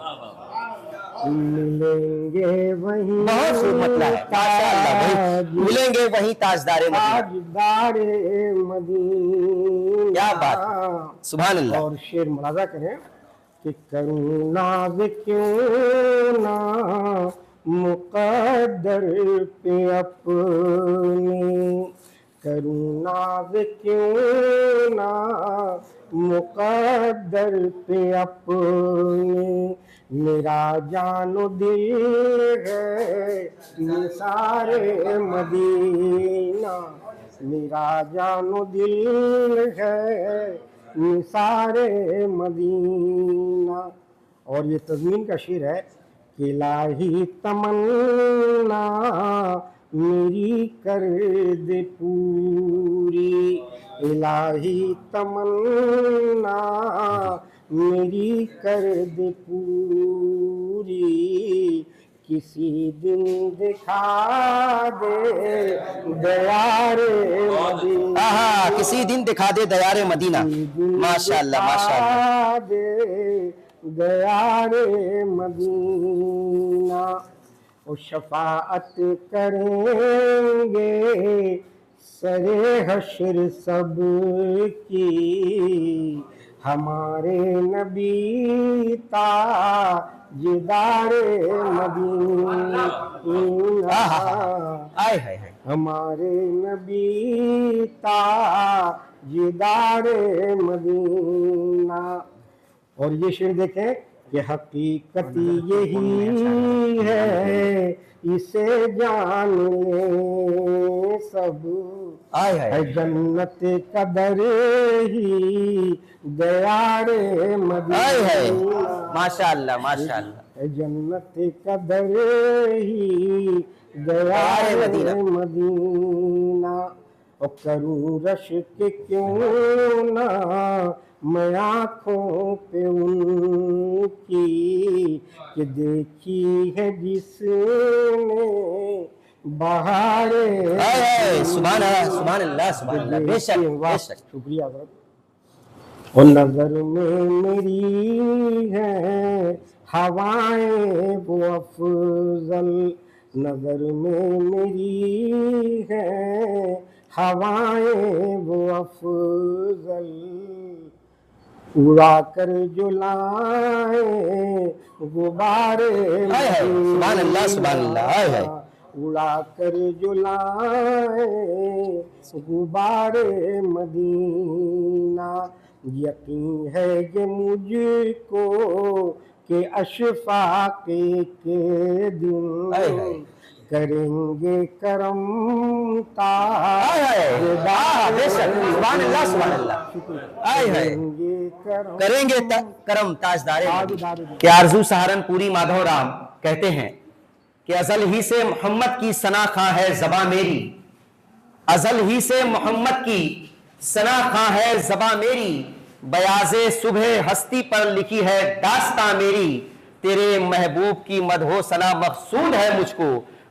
मिलेंगे वहीं, बहुत खूब मतलब है, माशाअल्लाह भाई। मिलेंगे वहीं ताजदारे मदीना। ताजदारे मदीना। क्या बात है, सुभान अल्लाह। और शेर मुलाजा करें कि करुणा वे क्यों ना मुकद्दर पे अपनी, करुणा वे क्यों ना मुकद्दर पे अपनी। मेरा जानो दिल है निसारे मदीना, मेरा जानो दिल है निसारे मदीना। और ये तज़मीन का शेर है कि इलाही तमन्ना मेरी कर दे पूरी, इलाही तमन्ना मेरी कर दे पूरी। किसी दिन दिखा दे दया रे मदीना। हाँ, किसी दिन दिखा दे दया रे मदीना। माशाअल्लाह माशाअल्लाह। दे दया रे मदीना। और शफाअत करेंगे सरे हश्र सब की, हमारे नबी ताजदारे मदीना। आय हाय हाय, हमारे नबी ताजदारे मदीना। और ये शेर देखें कि हकीकत यही है, इसे जान ले सब। आय हाय, है जन्नत कदर ही दया रे मदीना। आय हाय, माशाअल्लाह माशाअल्लाह। है जन्नत कदर ही दया रे मदीना। और करूँ रश के क्यों ना मैं आँखों पे उनकी, कि देखी है जिसने बहारे। सुभान अल्लाह, सुभान अल्लाह, सुभान अल्लाह। बेशक बेशक, शुक्रिया हज़रत। और नजर में मेरी है हवाएं वो अफजल, नजर में मेरी है हवाएं वो अफजल। उड़ा कर जो लाए गुब्बारे, सुभान अल्लाह, सुभान अल्लाह। उड़ा कर जो लाए गुब्बारे मदीना। यकीन है कि मुझको के अशफाक़े के दिन करेंगे करम करेंगे करम ताजदारे। कि आरजू सहारनपुरी माधव राम कहते हैं कि अजल ही से मोहम्मद की सना खां है ज़बां मेरी, अजल ही से मोहम्मद की सना खां है ज़बां मेरी। बयाज़े सुबह हस्ती पर लिखी है दास्तां मेरी, तेरे महबूब की मदहो सना मकसूद है मुझको।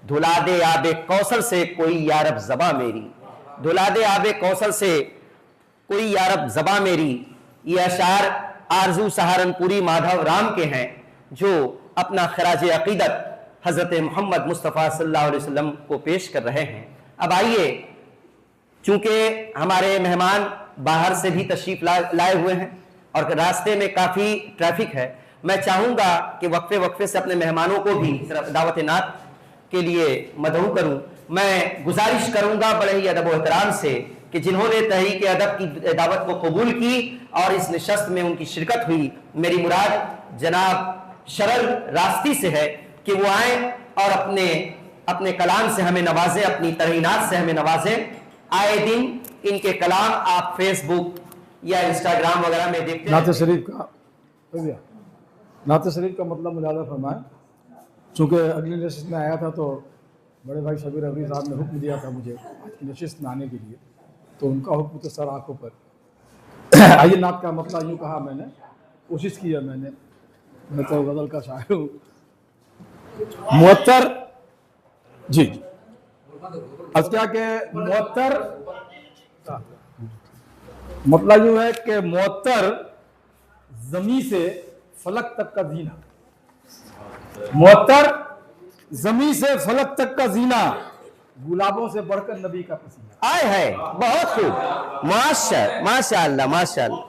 धुला दे आबे कौसर से कोई यारब ज़बां मेरी, धुला दे आबे कौसर से कोई यारब ज़बां मेरी। ये अशार आरजू सहारनपुरी माधव राम के हैं, जो अपना खराज अकीदत हज़रत मोहम्मद मुस्तफ़ा सल्लल्लाहु अलैहि वसल्लम को पेश कर रहे हैं। अब आइए, चूंकि हमारे मेहमान बाहर से भी तशरीफ लाए हुए हैं और रास्ते में काफ़ी ट्रैफिक है, मैं चाहूँगा कि वक्फे वक्फे से अपने मेहमानों को भी दावत नात के लिए मदऊ करूँ। मैं गुजारिश करूँगा बड़े ही अदब व एहतराम से कि जिन्होंने तहरीक अदब की दावत को कबूल की और इस नशस्त में उनकी शिरकत हुई, मेरी मुराद जनाब शरर रास्ती से है कि वो आए और अपने कलाम से हमें नवाजें, अपनी तरहीनात से हमें नवाजें। आए दिन इनके कलाम आप फेसबुक या इंस्टाग्राम वगैरह में देखते हैं। नात शरीफ का मतलब मुलाजा फरमाएं। चूँकि अगली नशिस्त में आया था तो बड़े भाई शबीर अवरी साहब ने हुक्म दिया था मुझे आज की नशिस्त में आने के लिए, तो उनका हुक्म तो सर आँखों पर। आइए, नात का मतलब यूँ कहा मैंने, कोशिश की है मैंने मैं तो गजल का शायर हूँ। मुअत्तर जी अब क्या के मुअत्तर मतलब यूं है कि मुअत्तर जमी से फलक तक का जीना, मुअत्तर जमी से फलक तक का जीना, गुलाबों से बढ़कर नबी का पसीना। आए है बहुत खूब, माशाअल्लाह माशाअल्लाह।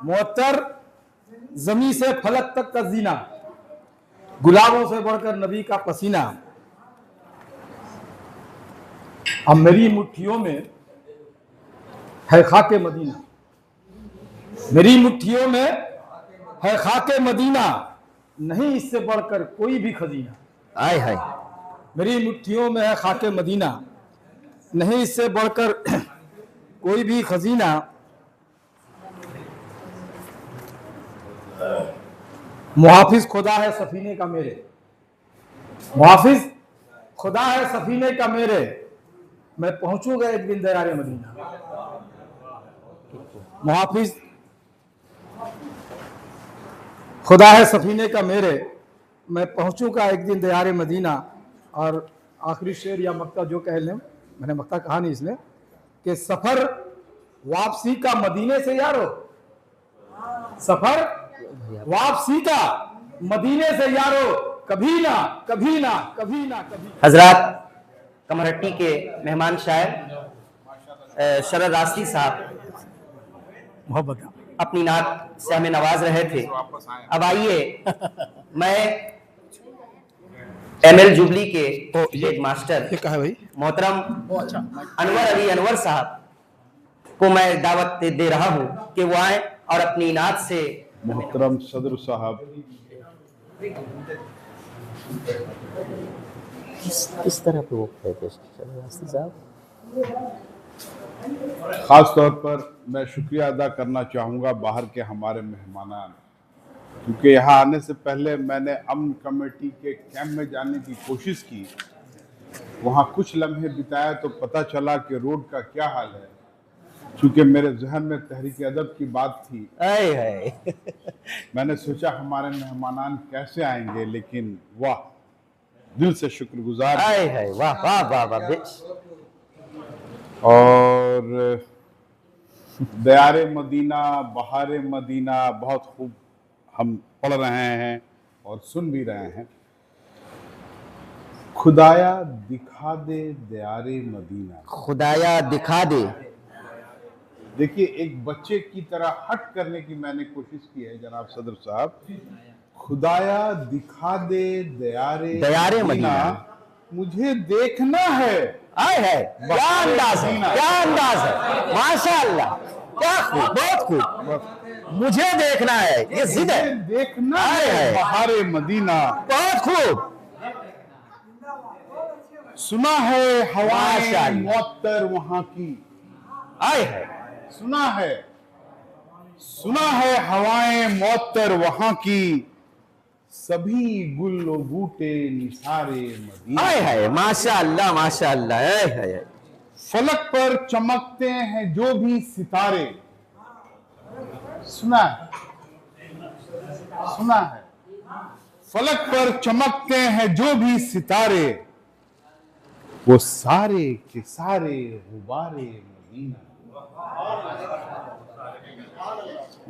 मुअत्तर जमी से फलक तक का जीना, गुलाबों से बढ़कर नबी का पसीना। अब मेरी मुट्ठियों में है खाके मदीना, मेरी मुट्ठियों में है खाके मदीना, नहीं इससे बढ़कर कोई भी खजीना। आए है मेरी मुट्ठियों में है खाके मदीना, नहीं इससे बढ़कर कोई भी खजीना। मुहाफिज खुदा है सफीने का मेरे, मुहाफिज खुदा है सफीने का मेरे, मैं पहुंचूंगा एक दिन दयारे मदीना। मुहाफिज खुदा है सफीने का मेरे, मैं पहुंचूंगा एक दिन दयारे मदीना। और आखिरी शेर या मक्ता जो कह लें, मैंने मक्ता कहा नहीं इसमें, कि सफर वापसी का मदीने से यारो, सफर वापसी का मदीने से यारो, कभी ना कभी ना कभी ना कभी। हजरात कमरहट्टी के मेहमान शायर शरद रास्ती साहब मोहब्बत अपनी नात से हमें नवाज रहे थे। अब आइए मैं एमएल जुबली के हेड मास्टर ये कहा भाई मोहतरम अनवर अली अनवर साहब को मैं दावत दे रहा हूं कि वो आए और अपनी नात से मोहतरम सदर साहब किस तरह पे वो कहते साहब। खास तौर पर मैं शुक्रिया अदा करना चाहूँगा बाहर के हमारे मेहमान, क्योंकि यहाँ आने से पहले मैंने अमन कमेटी के कैंप में जाने की कोशिश की। वहाँ कुछ लम्हे बिताया तो पता चला कि रोड का क्या हाल है। चूँकि मेरे जहन में तहरीक अदब की बात थी, मैंने सोचा हमारे मेहमान कैसे आएंगे, लेकिन वाह दिल से शुक्रगुजार वाह वाह वाह वाह। और दयारे मदीना बहारे मदीना बहुत खूब हम पढ़ रहे हैं और सुन भी रहे हैं। खुदाया दिखा दे दयारे मदीना, खुदाया दिखा दे। देखिए एक बच्चे की तरह हट करने की मैंने कोशिश की है जनाब सदर साहब। खुदाया दिखा दे दयारे मदीना, मुझे देखना है। आए है क्या अंदाज है, क्या अंदाज है, माशाअल्लाह, क्या खूब, बहुत खूब। मुझे देखना है, ये जिद है, देखना है बहारे मदीना, बहुत खूब। सुना है हवाएं मुअत्तर वहां की, आए है सुना है हवाएं मुअत्तर वहां की, सभी गुल और बूटे निसारे मदीना। आए है माशाअल्लाह माशाअल्लाह। आए है फलक पर चमकते हैं जो भी सितारे, सुना है फलक पर चमकते हैं जो भी सितारे, वो सारे के सारे गुबारे मदीना।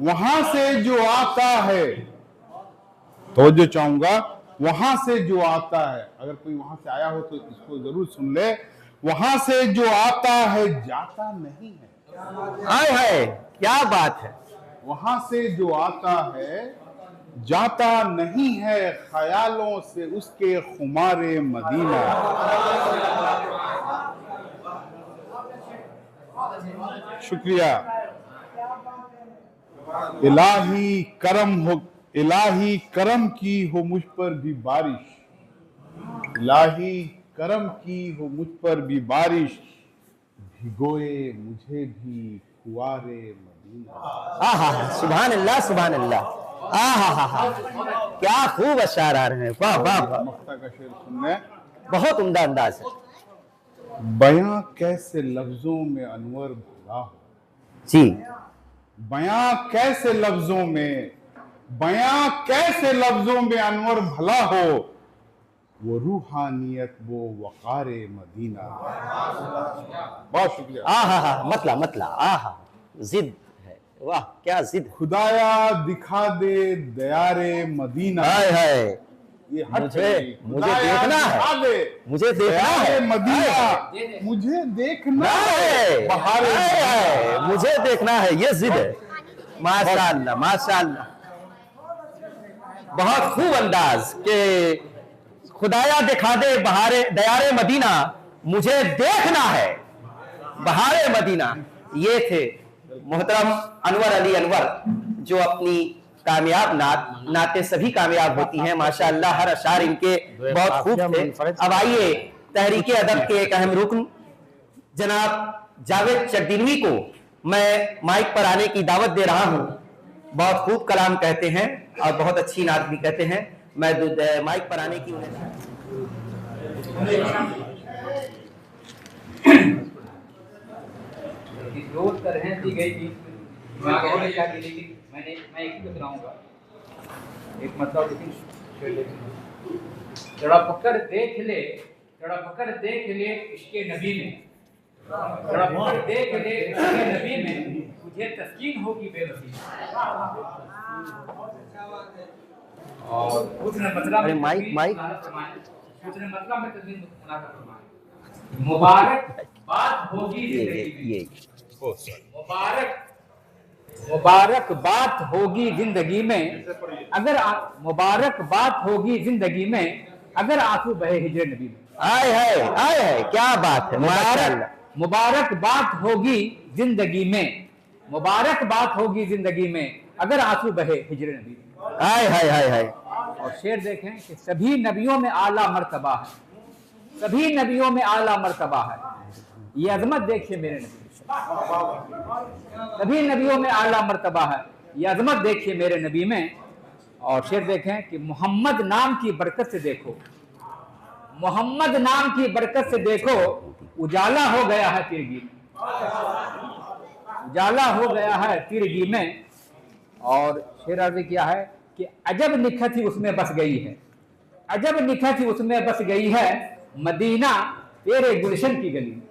वहां से जो आता है, तो जो चाहूंगा वहां से जो आता है, अगर कोई वहां से आया हो तो इसको जरूर सुन ले। वहां से जो आता है जाता नहीं है। आए है क्या बात है। वहां से जो आता है जाता नहीं है, ख्यालों से उसके खुमारे मदीना। शुक्रिया। इलाही करम की हो मुझ पर भी बारिश, इलाही करम की हो मुझ पर भी बारिश, भिगोए मुझे भी कुआरे मदीना। सुभान अल्लाह सुभान अल्लाह। क्या खूब अशार आ रहे हैं, वाह वाह वाह। मक्ता का शेर सुनने, बहुत उम्दा अंदाज है। बयां कैसे लफ्जों में अनवर भरा हो, जी बयां कैसे लफ्जों में बयां कैसे लफ्जों में अनवर भला हो, वो रूहानियत वो वक़ारे मदीना। बहुत शुक्रिया। आहा, मतला आहा, जिद है, वाह क्या जिद। खुदाया दिखा दे दयारे मदीना। हाय हाय, ये हट मुझे खुदाया देखना है, दिखा दे मुझे देखना है दयारे मदीना, मुझे देखना है बहारे मदीना। मुझे देखना है, ये जिद है। माशाअल्लाह माशाअल्लाह, बहुत खूब अंदाज के खुदाया दिखा दे बहारे दयारे मदीना, मुझे देखना है बहारे मदीना। ये थे मोहतरम अनवर अली अनवर, जो अपनी कामयाब नाते सभी कामयाब होती हैं माशाअल्लाह। हर अशार इनके बहुत खूब थे। अब आइए तहरीके अदब के एक अहम रुकन जनाब जावेद चकदिनवी को मैं माइक पर आने की दावत दे रहा हूं। बहुत खूब कलाम कहते हैं और बहुत अच्छी नात भी कहते हैं। मैं माइक पर आने की उन्हें जो तरह दी गई थी मैं एक ही बताऊंगा, एक मतलब तड़प कर देख ले इसके नबी में, तड़प कर देख ले इसके नबी में, तुझे तस्कीन होगी बेबसी। और उसने मतलब अरे माइक उसने मतलब में तस्कीन मुनाफा फरमाया। मुबारक बात होगी जिंदगी में, मुबारक बात होगी जिंदगी में, अगर मुबारक बात होगी जिंदगी में, अगर आंसू बहे हिजरे नबी में। आए है, क्या बात है। मुबारक बात होगी जिंदगी में, मुबारक बात होगी जिंदगी में, अगर आंसू बहे हिजरे नबी में। हाय। और शेर देखें कि सभी नबियों में आला मर्तबा है, सभी नबियों में आला मर्तबा है, ये अजमत देखिए मेरे नबी, सभी नबियों में आला मर्तबा है, ये अजमत देखिए मेरे नबी में। और शेर देखें कि मोहम्मद नाम की बरकत से देखो, मोहम्मद नाम की बरकत से देखो, उजाला हो गया है तिरगी में, उजाला हो गया है तिरगी में। और शेर अर्ज किया है कि अजब निखत ही उसमें बस गई है, अजब निखत ही उसमें बस गई है, मदीना तेरे गुलशन की गली में,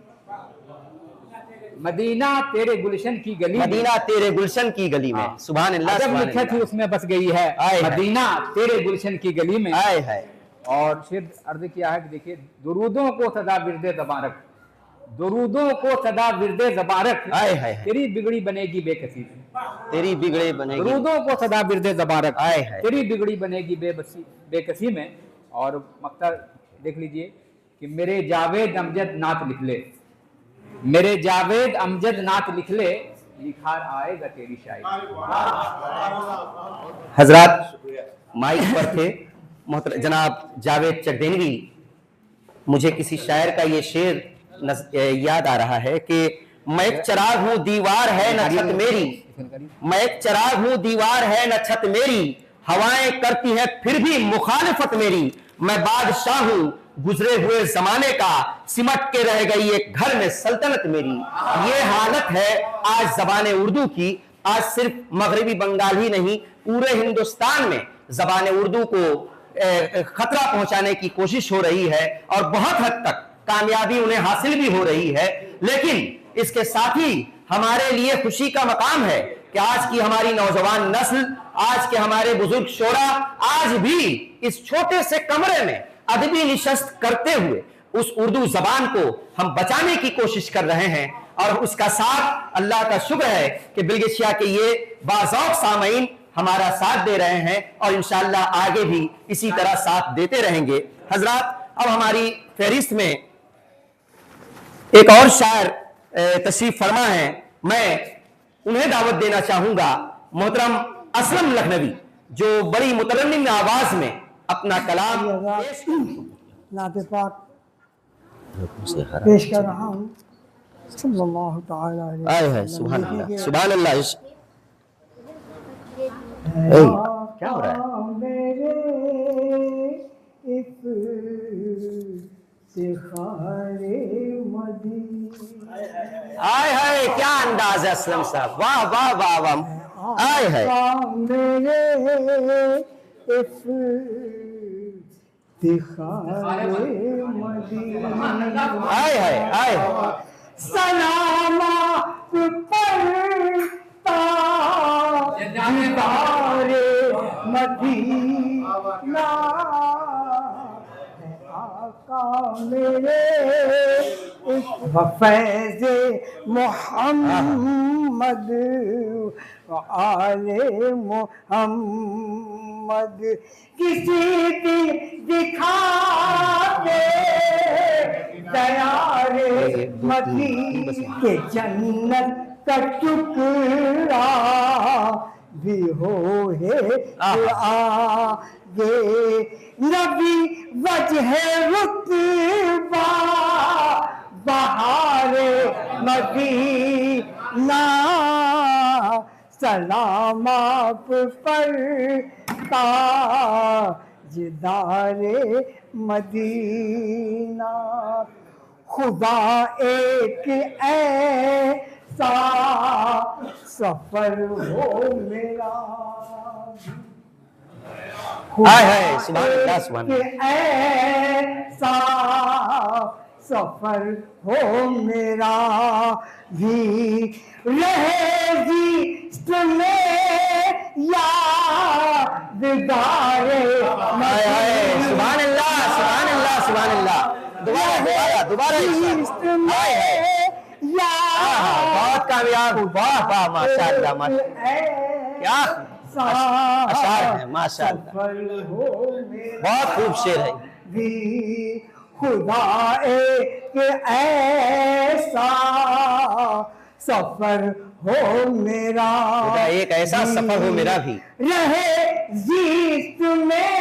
मदीना तेरे गुलशन की गली, मदीना तेरे गुलशन की गली में। सुभान अल्लाह, जब लिखत ही उसमें बस गई है, मदीना तेरे गुलशन की गली में। और शेर अर्ज किया है कि देखिए, दुरूदों को सदा विरदे ज़बारक, दुरूदों को सदा विरदे ज़बारक, तेरी बिगड़ी बनेगी बेकसी, तेरी बिगड़ी बनेगी, दुरूदों को सदा विरदे ज़बारक, तेरी बिगड़ी बनेगी बेकसी में। और मक्ता देख लीजिए कि मेरे जावेद अमजद नात लिख ले, मेरे जावेद अमजद नात लिख ले, निखार आएगा तेरी शायरी। हजरात माइक पर थे जनाब जावेद चकदिनवी। मुझे किसी शायर का ये शेर याद आ रहा है कि मैं एक चराग हूं दीवार है न छत मेरी, मैं एक चराग हूं दीवार है न छत मेरी, हवाएं करती हैं फिर भी मुखालिफत मेरी, मैं बादशाह हूं गुजरे हुए जमाने का, सिमट के रह गई एक घर में सल्तनत मेरी। ये हालत है आज जबान उर्दू की। आज सिर्फ मगरबी बंगाल ही नहीं, पूरे हिंदुस्तान में जबान उर्दू को खतरा पहुंचाने की कोशिश हो रही है और बहुत हद तक कामयाबी उन्हें हासिल भी हो रही है। लेकिन इसके साथ ही हमारे लिए खुशी का मकाम है कि आज की हमारी नौजवान नस्ल, आज के हमारे बुजुर्ग शोरा आज भी इस छोटे से कमरे में अदबी निशस्त करते हुए उस उर्दू जबान को हम बचाने की कोशिश कर रहे हैं। और उसका साथ अल्लाह का शुक्र है कि बिलगिशिया के ये बाज़ौक़ सामईन हमारा साथ दे रहे हैं और इंशाअल्लाह आगे भी इसी तरह साथ देते रहेंगे। हजरात, अब हमारी फहरिस्त में एक और शायर तशरीफ फरमा है, मैं उन्हें दावत देना चाहूंगा, मोहतरम असलम लखनवी, जो बड़ी मुतरन्निम आवाज में अपना कलाम नाते पाक पेश कर रहा हूँ। सल्लल्लाहु तआला अलैहि सुभान अल्लाह, सुभान अल्लाह। क्या हो रहा है? मेरे हाय हाय, क्या अंदाज है असलम साहब, वाह वाह वाह वाह। आए है मेरे इफ्तिखारे मदीना आए है आए सलामा पड़ता दीदारे मदीना आका मेरे फैज़ मोहम्मद आले मोहम्मद किसी दिन दिखा दे दयारे मदी के जन्नत का टुकड़ा भी हो है आगे नबी वजह रुतबा बहारे मदीना सलाम आप पर ताजदारे मदीना खुदा एक ऐसा सफर हो मेरा आए है सुभान अल्लाह सुभान अल्लाह ऐसा सफर हो मेरा भी रहेगी तुम्हें यादगारे आए है सुभान अल्लाह सुभान अल्लाह सुभान अल्लाह दोबारा दोबारा दोबारा आए है बहुत कामयाब वाह वाह माशाअल्लाह क्या अशार है माशाअल्लाह बहुत खूब शेर है खुदा एक ऐसा सफर हो मेरा खुदा एक ऐसा सफर हो मेरा भी रहे जीत में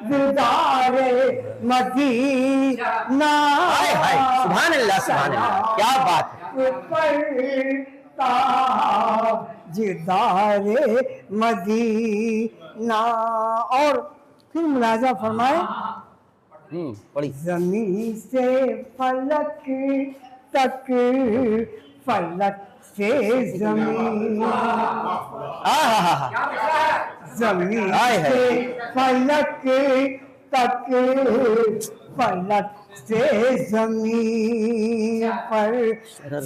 यादगारे मदीना हाय हाय सुभान अल्लाह क्या बात है जिदारे मदीना और फिर मुलाजा फरमाए बड़ी जमीन से फलक तक फलक से जमीन जमीन से फलक तक फलक से जमीन पर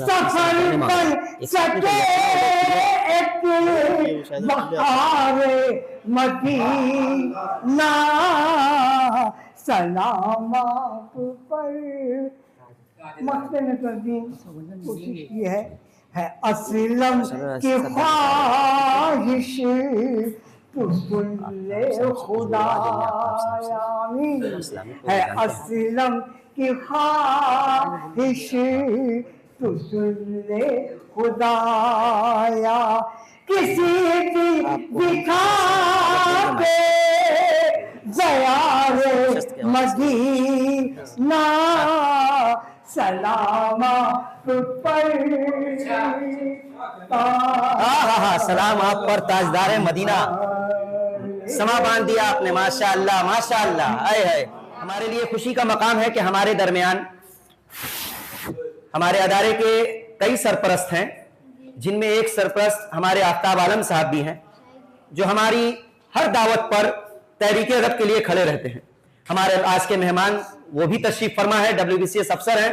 सफर कर सके एक बहारे मदीना सलाम आप पर मक्के में तब्दील कोशिश की है असलम की ख्वाहिश तुझे खुदाया है असलम की ख्वाहिश तुझे खुदाया किसी भी दिखा दे जयारे मदीना सलामा पर सलाम आप पर ताजदार मदीना समा बांध दिया आपने माशाअल्लाह माशाअल्लाह आए है हमारे लिए खुशी का मकाम है कि हमारे दरमियान हमारे अदारे के कई सरपरस्त हैं जिनमें एक सरपरस्त हमारे आफ्ताब आलम साहब भी हैं जो हमारी हर दावत पर तहरीक अदब के लिए खड़े रहते हैं। हमारे आज के मेहमान वो भी तशरीफ फरमा है, WBCS अफसर हैं।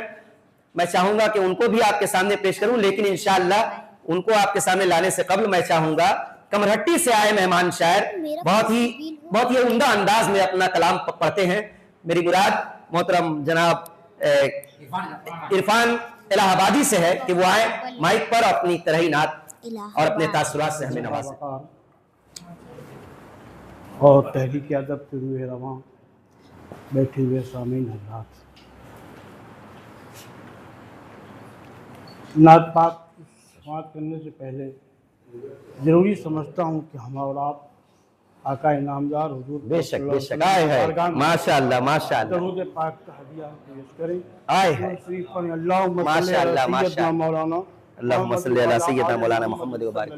मैं चाहूंगा कि उनको भी आपके सामने पेश करूं, लेकिन इंशाअल्लाह उनको आपके सामने लाने से कबल मैं चाहूंगा कमरहट्टी से आए मेहमान शायर बहुत ही उम्दा अंदाज में अपना कलाम पढ़ते हैं। मेरी मुराद मोहतरम जनाब इरफान इलाहाबादी से है कि वो आए माइक पर अपनी तरही नात और अपने तासुरात से हमें नवाजें। और तहरीक अदब के हुए रवां बैठे हुए सामीन हज़रात, नात पाक समाप्त करने से पहले ज़रूरी समझता हूँ कि हम और आप आका इनामदार हुजूर बेशक आए है माशाअल्लाह माशाअल्लाह दरूद पाक का हदिया पेश करें। आए है अल्लाहुम्मा माशाअल्लाह सल्ली मौलाना अल्लाहुम्मा सल्ली अला सय्यदना मौलाना मोहम्मद व बारिक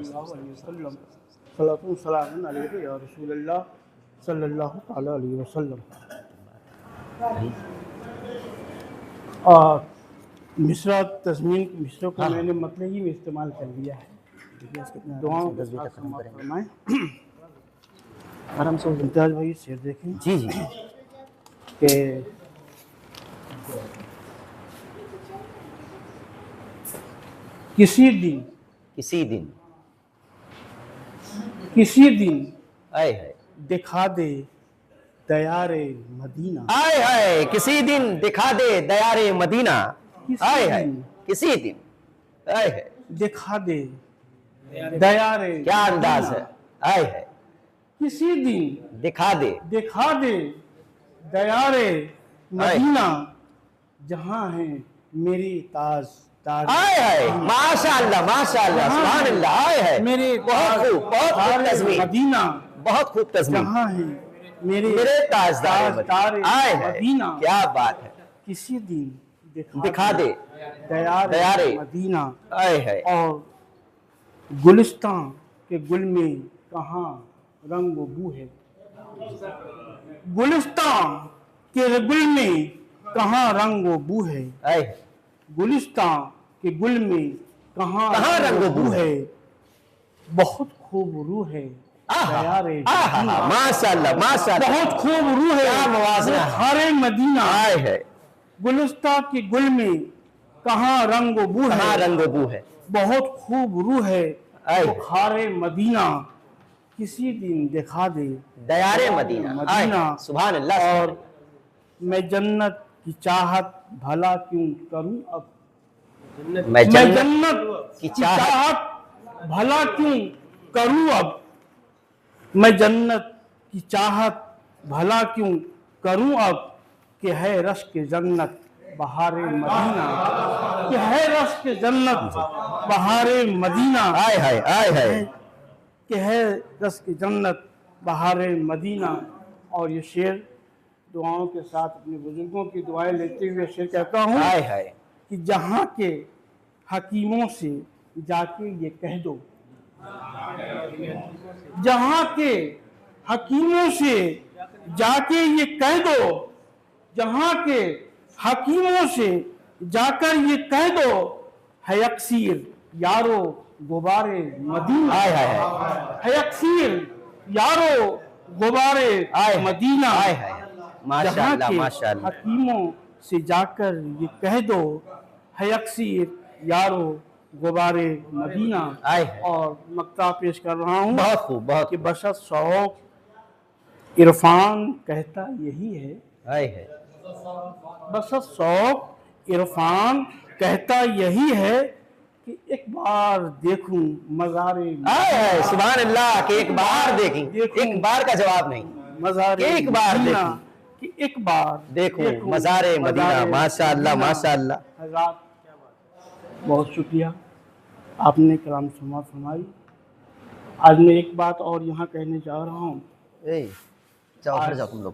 सल्लल्लाहु अलैहि या रसूलल्लाह सल्लल्लाहु तआला अलैहि वसल्लम। मिसरा तज़मीन मिसरों को मैंने मतलबी में इस्तेमाल कर लिया है। दुआओं के साथ समाप्त फरमाएं। आराम से इम्तियाज भाई शेर देखें जी जी। कि किसी दिन आए है दिखा दे दयारे मदीना। आए है किसी दिन दिखा दे दयारे मदीना। आए है किसी दिन आए है दिखा दे दयारे। क्या अंदाज है। आए है किसी दिन दिखा दे दयारे मदीना जहाँ है मेरी ताज ताज। आए है माशाअल्लाह माशाअल्लाह सुभान अल्लाह। आए है मेरे बहुत खूब तस्वीर। मदीना बहुत खूब तस्वीर। जहाँ है मेरे ताजदार आए है। मदीना। क्या बात है। किसी दिन दिखा दे दयारे मदीना। आए है और गुलिस्तान के गुल में कहाँ रंग बू है। गुलिस्तान के गुल में कहाँ रंग बू है। आए गुलिस्तान के गुल में कहाँ रंग बू है। बहुत खूब रूह है दयारे माशाअल्लाह माशाअल्लाह। बहुत खूब रूह है हारे मदीना। आए है गुलिस्तान के गुल में कहाँ रंग बू है। बहुत खूब रूह है बुखारे मदीना। किसी दिन दिखा दे दयारे मदीना। सुभान अल्लाह। और मैं जन्नत की चाहत भला क्यों करूं अब। मैं जन्नत की चाहत भला क्यों करूं अब। मैं जन्नत की चाहत भला क्यों करूं अब। कि है रश्क जन्नत बहारे मदीना। कि है रश्क जन्नत बहारे मदीना। आए है कि है रश्क जन्नत बहारे मदीना। और ये शेर दुआओं के साथ अपने बुजुर्गों की दुआएं लेते हुए शेर कहता हूँ कि जहाँ के हकीमों से जाके ये कह दो। जहाँ के हकीमों से जाके ये कह दो। जहाँ के हकीमों से जाकर ये कह दो है अक्सीर यारो गुबारे मदीना। है अक्सीर यारो गुबारे मदीना। माशाअल्लाह माशाअल्लाह। हकीमों से जाकर ये कह दो है अक्सीर यारो गुबारे मदीना। और मक्ता पेश कर रहा हूँ बहुत खूब बहुत कि बशत शौक इरफान कहता यही है। बशत शौक इरफान कहता यही है कि एक बार देखूं मज़ारे। सुभान अल्लाह कि एक बार देखें। एक बार का जवाब नहीं मज़ारे एक बार देखूं कि एक बार देखूं मज़ारे मदीना। माशाअल्लाह माशाअल्लाह। हज़रात बहुत शुक्रिया आपने कलाम समाअत फरमाई। आज मैं एक बात और यहाँ कहने जा रहा हूँ। जाओ घर जाओ तुम लोग।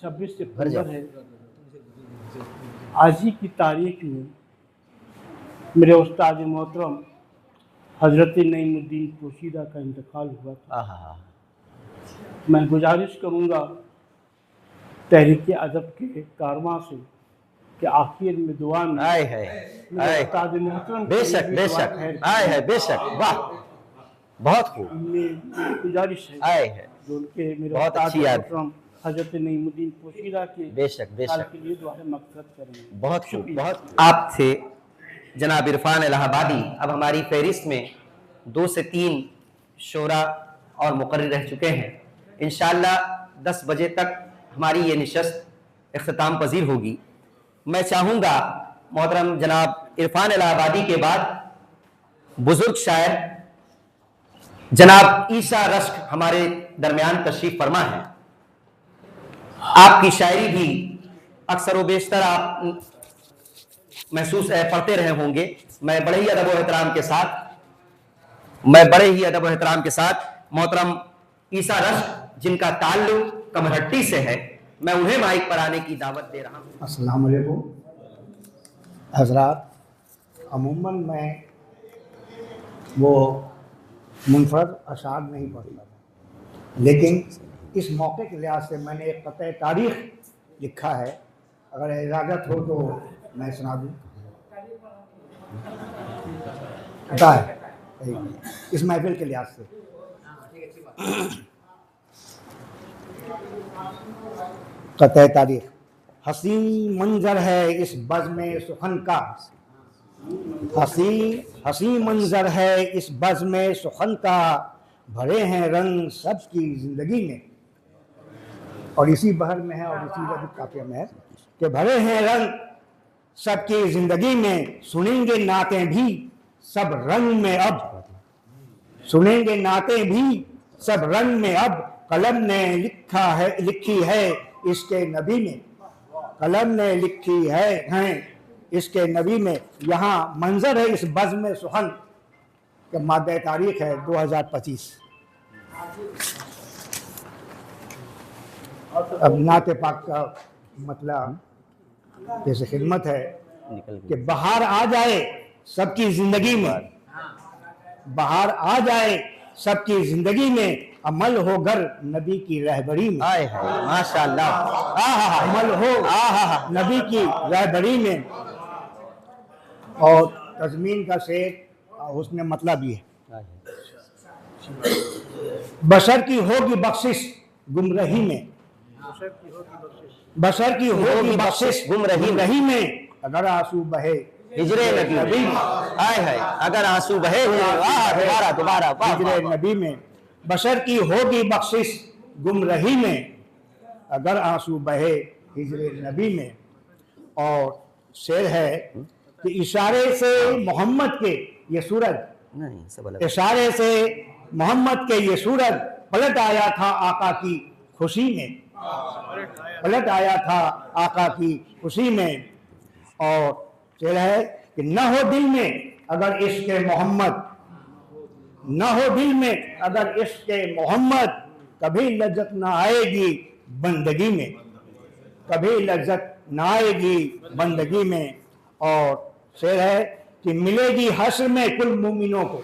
26 सितंबर है। आज ही की तारीख में मेरे उस्ताद मोहतरम हज़रत नईमुद्दीन पोशीदा का इंतकाल हुआ था। मैं गुजारिश करूँगा तहरीक अदब के कारवां से कि आखिर में दुआ में उस्ताद मोहतरम बेशक बेशक बेशक। वाह बहुत खूब। गुजारिश है जो उनके मेरे बहुत अच्छी याद हज़रत नईमुद्दीन पोशीदा के बेशक बेशक के लिए दुआ मक़सद करेंगे। बहुत खूब बहुत। आप थे जनाब इरफान इलाहाबादी। अब हमारी फहरिस्त में 2 से 3 शोरा और मुकर्रर रह चुके हैं। इंशाअल्लाह 10 बजे तक हमारी ये निशस्त इख्तिताम पजीर होगी। मैं चाहूँगा मोहतरम जनाब इरफान इलाहाबादी के बाद बुजुर्ग शायर जनाब ईसा रश्क हमारे दरमियान तशरीफ फरमा है। आपकी शायरी भी अक्सर व बेशतर आप महसूस पढ़ते रहे होंगे। मैं बड़े ही अदब व एहतराम के साथ मोहतरम ईसा रश्क जिनका ताल्लुक कमरहट्टी से है, मैं उन्हें माइक पर आने की दावत दे रहा हूँ। अस्सलाम वालेकुम हजरात। अमूमन मैं वो मुनफरद अशार नहीं पढ़ता था, लेकिन इस मौके के लिहाज से मैंने एक क़त्ए तारीख़ लिखा है। अगर इजाज़त हो तो मैं सुना दूँ। पता है इस महफिल के लिहाज से। कतई तारीख हसीन मंजर है इस बज़्म सुखन का, हसीन मंजर है इस बज़्म सुखन का, भरे हैं रंग सबकी जिंदगी में। और इसी बहर में है और इसी वजह काफिया में है कि भरे हैं रंग सबकी जिंदगी में, सुनेंगे नातें भी सब रंग में अब, सुनेंगे नातें भी सब रंग में अब, कलम ने लिखी है इसके नबी में, कलम ने लिखी है इसके नबी में। यहाँ मंजर है इस बज़्म सुखन के मादे तारीख है 2025। अब नाते पाक का मतलब जैसे खिदमत है कि बाहर आ जाए सबकी जिंदगी में, बाहर आ जाए सबकी जिंदगी में, अमल हो घर नबी की रहबरी में। माशाअल्लाह, अमल हो नबी की रहबरी में। और तज़मीन का शेर उसने मतलब ये है, बशर की होगी बख्शिश गुमराही में, बशर की होगी बख्शिश गुमराही में, अगर आंसू बहे हिजरे नबी में, हाय हाय अगर आंसू बहे दोबारा हिजरे नबी में, बशर की होगी बख्शिश गुमराही में, अगर आंसू बहे हिजरे नबी में। और शेर है कि इशारे से मोहम्मद के ये सूरज, इशारे से मोहम्मद के ये सूरज पलट आया था आका की खुशी में, पलट आया था आका की खुशी में। और शेर है कि न हो दिल में अगर इश्क मोहम्मद, न हो दिल में अगर इश्क मोहम्मद, कभी लज्जत ना आएगी बंदगी में, कभी लज्जत ना आएगी बंदगी में। और शेर है कि मिलेगी हश्र में कुल मोमिनों को,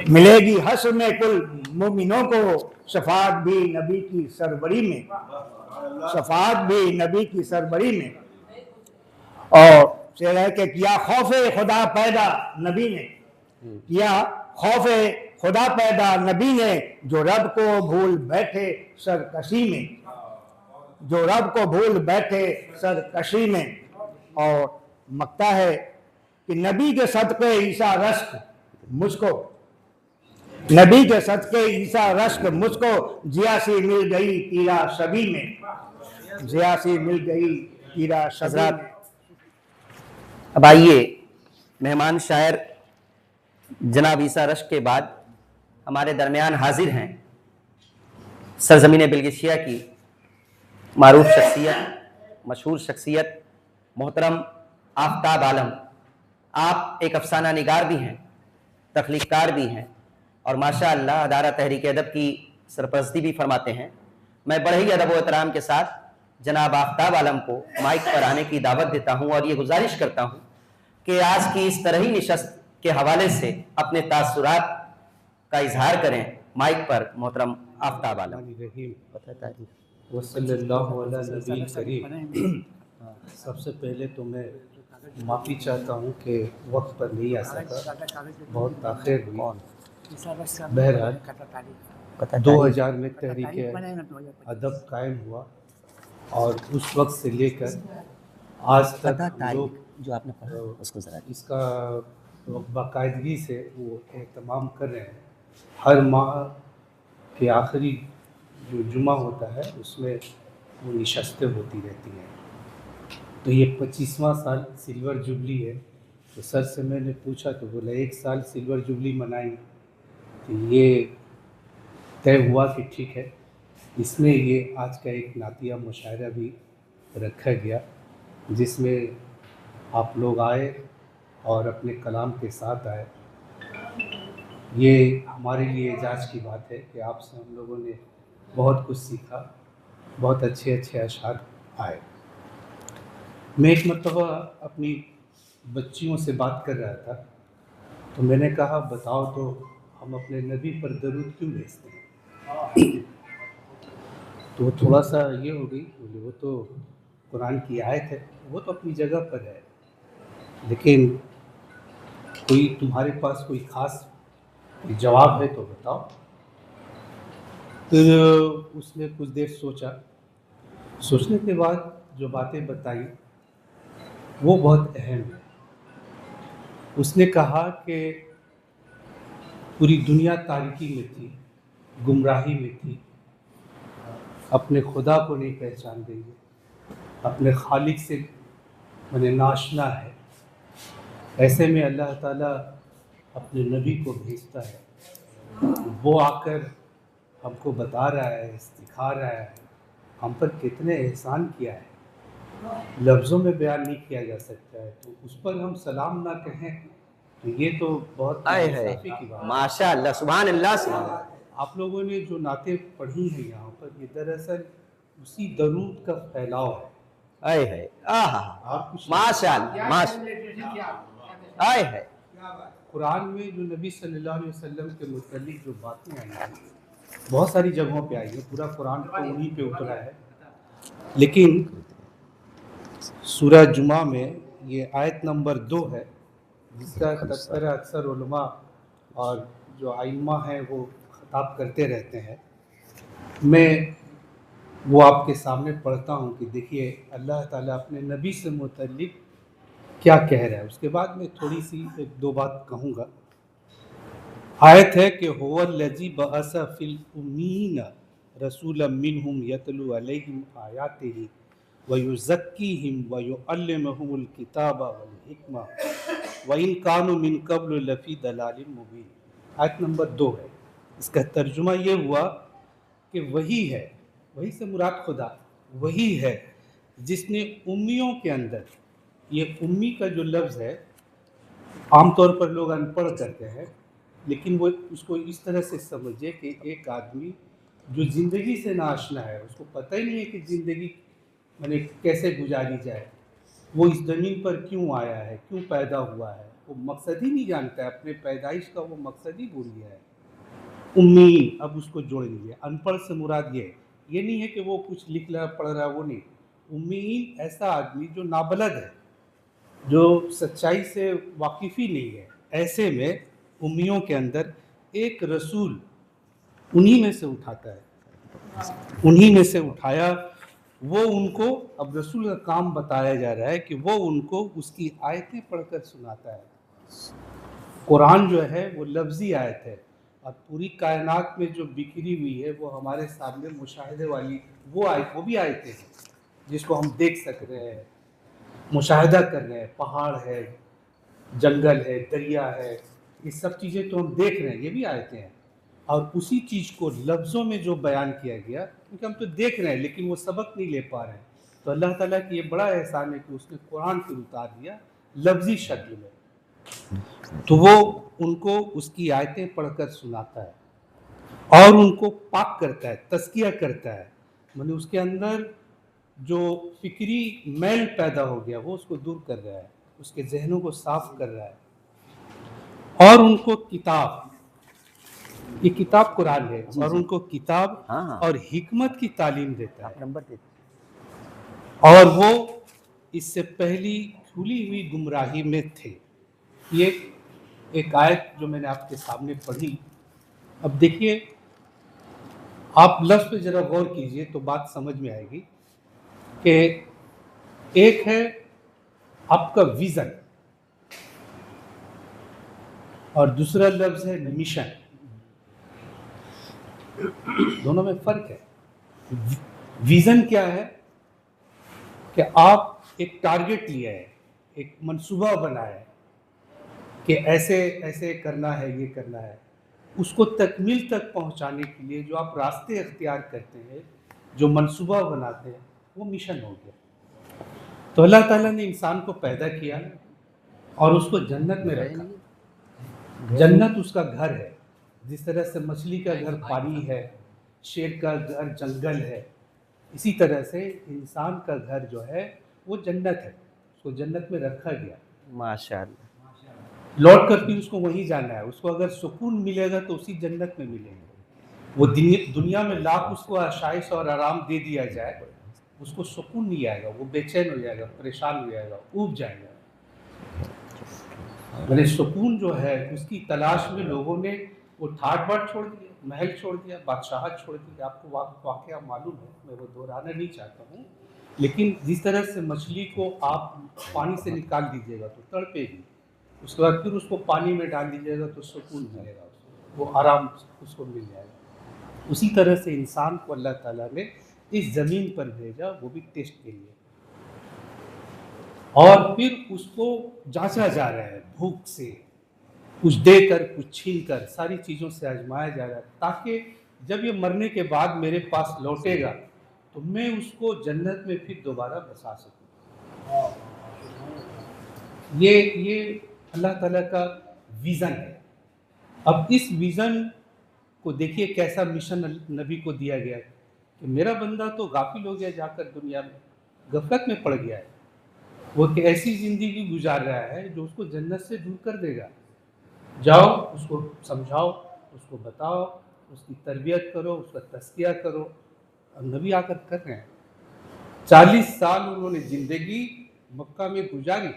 मिलेगी हश्र में कुल मोमिनों को, शफाअत भी नबी की सरबरी में, शफाअत भी नबी की सरबरी में। और शेर है कि किया खौफे खुदा पैदा नबी ने, किया खौफे खुदा पैदा नबी ने, जो रब को भूल बैठे सरकशी में, जो रब को भूल बैठे सरकशी में। और मकता है कि नबी के सदक़े ईसा रश्क मुझको, नबी के सदक़े ईसा रश्क मुझको, जियासी मिल गई तीरा शबी में, जियासी मिल गई तीरा शबी में। अब आइए मेहमान शायर जनाब ईसा रश्क के बाद हमारे दरमियान हाजिर हैं सरजमीन बिलगिशिया की मारूफ शख्सियत, मशहूर शख्सियत मोहतरम आफ्ताब आलम। आप एक अफसाना निगार भी हैं, तख्लीक़कार भी हैं और माशाअल्लाह अदारा तहरीक अदब की सरपरस्ती भी फरमाते हैं। मैं बड़े ही अदब व एहतराम के साथ जनाब आफ्ताब आलम को माइक पर आने की दावत देता हूँ और ये गुजारिश करता हूँ कि आज की इस तरह ही निशस्त के हवाले से अपने तासुरात का इजहार करें। माइक पर मोहतरम आफ्ताब आलम। सबसे पहले तो मैं माफ़ी चाहता हूँ कि वक्त पर नहीं आ सका, बहुत ताख़िर हुई। बहरहाल 2000 में तहरीक अदब कायम हुआ और उस वक्त से लेकर आज तक लोग जो आपने पढ़ा उसको ज़रा इसका बाकायदगी से वो एहतमाम कर रहे हैं। हर माह के आखिरी जो जुमा होता है उसमें वो निशस्तें होती रहती हैं। तो ये 25वां साल सिल्वर जुबली है। तो सर से मैंने पूछा तो बोला 1 साल सिल्वर जुबली मनाई। तो ये तय हुआ कि ठीक है, इसमें ये आज का एक नातिया मुशायरा भी रखा गया जिसमें आप लोग आए और अपने कलाम के साथ आए। ये हमारे लिए एजाज़ की बात है कि आपसे हम लोगों ने बहुत कुछ सीखा, बहुत अच्छे अच्छे अशार आए। मैं एक मरतबा अपनी बच्चियों से बात कर रहा था तो मैंने कहा बताओ तो हम अपने नबी पर दरूद क्यों भेजते हैं? तो थोड़ा सा ये हो गई, बोले वो तो कुरान की आयत है, वो तो अपनी जगह पर है, लेकिन कोई तुम्हारे पास कोई खास जवाब है तो बताओ। फिर उसने कुछ देर सोचा, सोचने के बाद जो बातें बताई वो बहुत अहम है। उसने कहा कि पूरी दुनिया तारीकी में थी, गुमराही में थी, अपने खुदा को नहीं पहचान रही है, अपने खालिक से मैंने नाशना है। ऐसे में अल्लाह ताला अपने नबी को भेजता है, वो आकर हमको बता रहा है, सिखा रहा है हम पर कितने एहसान किया है, लफ्ज़ों में बयान नहीं किया जा सकता है। तो उस पर हम सलाम ना कहें तो ये तो बहुत नाइंसाफ़ी की बात है। माशाअल्लाह, सुभान अल्लाह, सुभान अल्लाह। आप लोगों ने जो नातें पढ़ी हैं यहाँ पर, ये दरअसल उसी दरूद का फैलाव है। आए है, आहा, माशाअल्लाह, माशाअल्लाह, आए है। कुरान में जो नबी सल्लल्लाहु अलैहि वसल्लम के मुतल्लिक़ जो बातें आई हैं, बहुत सारी जगहों पे आई है, पूरा कुरान तो उन्हीं पे उतरा है। लेकिन सूरह जुमा में ये आयत नंबर 2 है, जिसका तज़किरा अक्सर उलमा और जो आइम्मा हैं वो खिताब करते रहते हैं। मैं वो आपके सामने पढ़ता हूँ कि देखिए अल्लाह ताला अपने नबी से मुतल्लिक़ क्या कह रहा है। उसके बाद मैं थोड़ी सी 1-2 बात कहूँगा। आयत है कि हुवल्लज़ी बअसा फ़िल उम्मीन रसूलन मिनहुम यतलू अलैहिम आयातिही व युज़क्कीहिम व युअल्लिमुहुमुल किताबा वल हिकमा व इन कानू मिन क़ब्ल लफ़ी दलालिन मुबीन। आयत नंबर 2 है। इसका तर्जुमा ये हुआ कि वही है, वही से मुराद खुदा वही है जिसने उम्मियों के अंदर, ये उम्मी का जो लफ्ज़ है आमतौर पर लोग अनपढ़ करते हैं, लेकिन वो उसको इस तरह से समझे कि एक आदमी जो ज़िंदगी से नाआशना है, उसको पता ही नहीं है कि ज़िंदगी मैंने कैसे गुजारी जाए, वो इस ज़मीन पर क्यों आया है, क्यों पैदा हुआ है, वो मकसद ही नहीं जानता है, अपने पैदाइश का वो मकसद ही भूल गया है। उम्मीद, अब उसको जोड़ लीजिए। अनपढ़ से मुराद ये नहीं है कि वो कुछ लिख रहा पढ़ रहा, वो नहीं। उम्मीद ऐसा आदमी जो नाबलद है, जो सच्चाई से वाकिफ़ ही नहीं है। ऐसे में उम्मियों के अंदर एक रसूल उन्हीं में से उठाता है, उन्हीं में से उठाया, वो उनको, अब रसूल का काम बताया जा रहा है कि वो उनको उसकी आयतें पढ़कर सुनाता है। कुरान जो है वो लफ्ज़ी आयत है और पूरी कायनात में जो बिखरी हुई है वो हमारे सामने मुशाहिदे वाली वो भी आयतें हैं जिसको हम देख सक रहे हैं, मुशाहिदा कर रहे हैं। पहाड़ है, जंगल है, दरिया है, ये सब चीज़ें तो हम देख रहे हैं, ये भी आयतें हैं। और उसी चीज़ को लफ्ज़ों में जो बयान किया गया, क्योंकि हम तो देख रहे हैं लेकिन वो सबक नहीं ले पा रहे हैं, तो अल्लाह ताला की ये बड़ा एहसान है कि उसने कुरान फिर उतार दिया लफ्ज़ी शक्ल में, तो वो उनको उसकी आयतें पढ़कर सुनाता है और उनको पाक करता है, तज़किया करता है, माने उसके अंदर जो फिक्री मैल पैदा हो गया वो उसको दूर कर रहा है, उसके जहनों को साफ कर रहा है और उनको किताब, ये किताब कुरान है, और उनको किताब और हिकमत की तालीम देता है। और वो इससे पहली खुली हुई गुमराही में थे। ये एक आयत जो मैंने आपके सामने पढ़ी। अब देखिए, आप लफ्ज़ पे जरा गौर कीजिए तो बात समझ में आएगी कि एक है आपका विज़न और दूसरा लफ्ज़ है मिशन। दोनों में फ़र्क है। विज़न क्या है कि आप एक टारगेट लिया है, एक मंसूबा बनाया है कि ऐसे ऐसे करना है, ये करना है, उसको तकमील तक पहुंचाने के लिए जो आप रास्ते अख्तियार करते हैं, जो मंसूबा बनाते हैं, वो मिशन हो गया। तो अल्लाह ताला ने इंसान को पैदा किया और उसको जन्नत में रखा। जन्नत उसका घर है, जिस तरह से मछली का घर पानी है, शेर का घर जंगल है, इसी तरह से इंसान का घर जो है वो जन्नत है, उसको जन्नत में रखा गया। माशाअल्लाह। लौट कर फिर उसको वहीं जाना है। उसको अगर सुकून मिलेगा तो उसी जन्नत में मिलेगा। वो दुनिया में लाख उसको आशाइश और आराम दे दिया जाए, उसको सुकून नहीं आएगा, वो बेचैन हो जाएगा, परेशान हो जाएगा, ऊब जाएगा। मैंने सुकून जो है उसकी तलाश में लोगों ने वो ठाट बाट छोड़ दिया, महल छोड़ दिया, बादशाहत छोड़ दी। आपको वाकया मालूम है, मैं वो दोहराना नहीं चाहता हूँ, लेकिन जिस तरह से मछली को आप पानी से निकाल दीजिएगा तो तड़पेगी, उसके बाद फिर उसको पानी में डाल दीजिएगा तो सुकून मिलेगा, वो आराम उसको मिल जाएगा। उसी तरह से इंसान को अल्लाह ताला ने इस ज़मीन पर भेजा, वो भी टेस्ट के लिए, और फिर उसको जांचा जा रहा है भूख से, कुछ देकर कुछ छीन कर, सारी चीज़ों से आजमाया जा रहा है, ताकि जब ये मरने के बाद मेरे पास लौटेगा तो मैं उसको जन्नत में फिर दोबारा बसा सकूं। ये अल्लाह ताला का विज़न है। अब इस विज़न को देखिए कैसा मिशन नबी को दिया गया है कि मेरा बंदा तो गाफिल हो गया, जाकर दुनिया में गफलत में पड़ गया है, वो एक ऐसी ज़िंदगी गुजार रहा है जो उसको जन्नत से दूर कर देगा। जाओ उसको समझाओ, उसको बताओ, उसकी तरबियत करो, उसका तज़किया करो। और नबी आकर कर रहे हैं। 40 साल उन्होंने ज़िंदगी मक्का में गुजारी,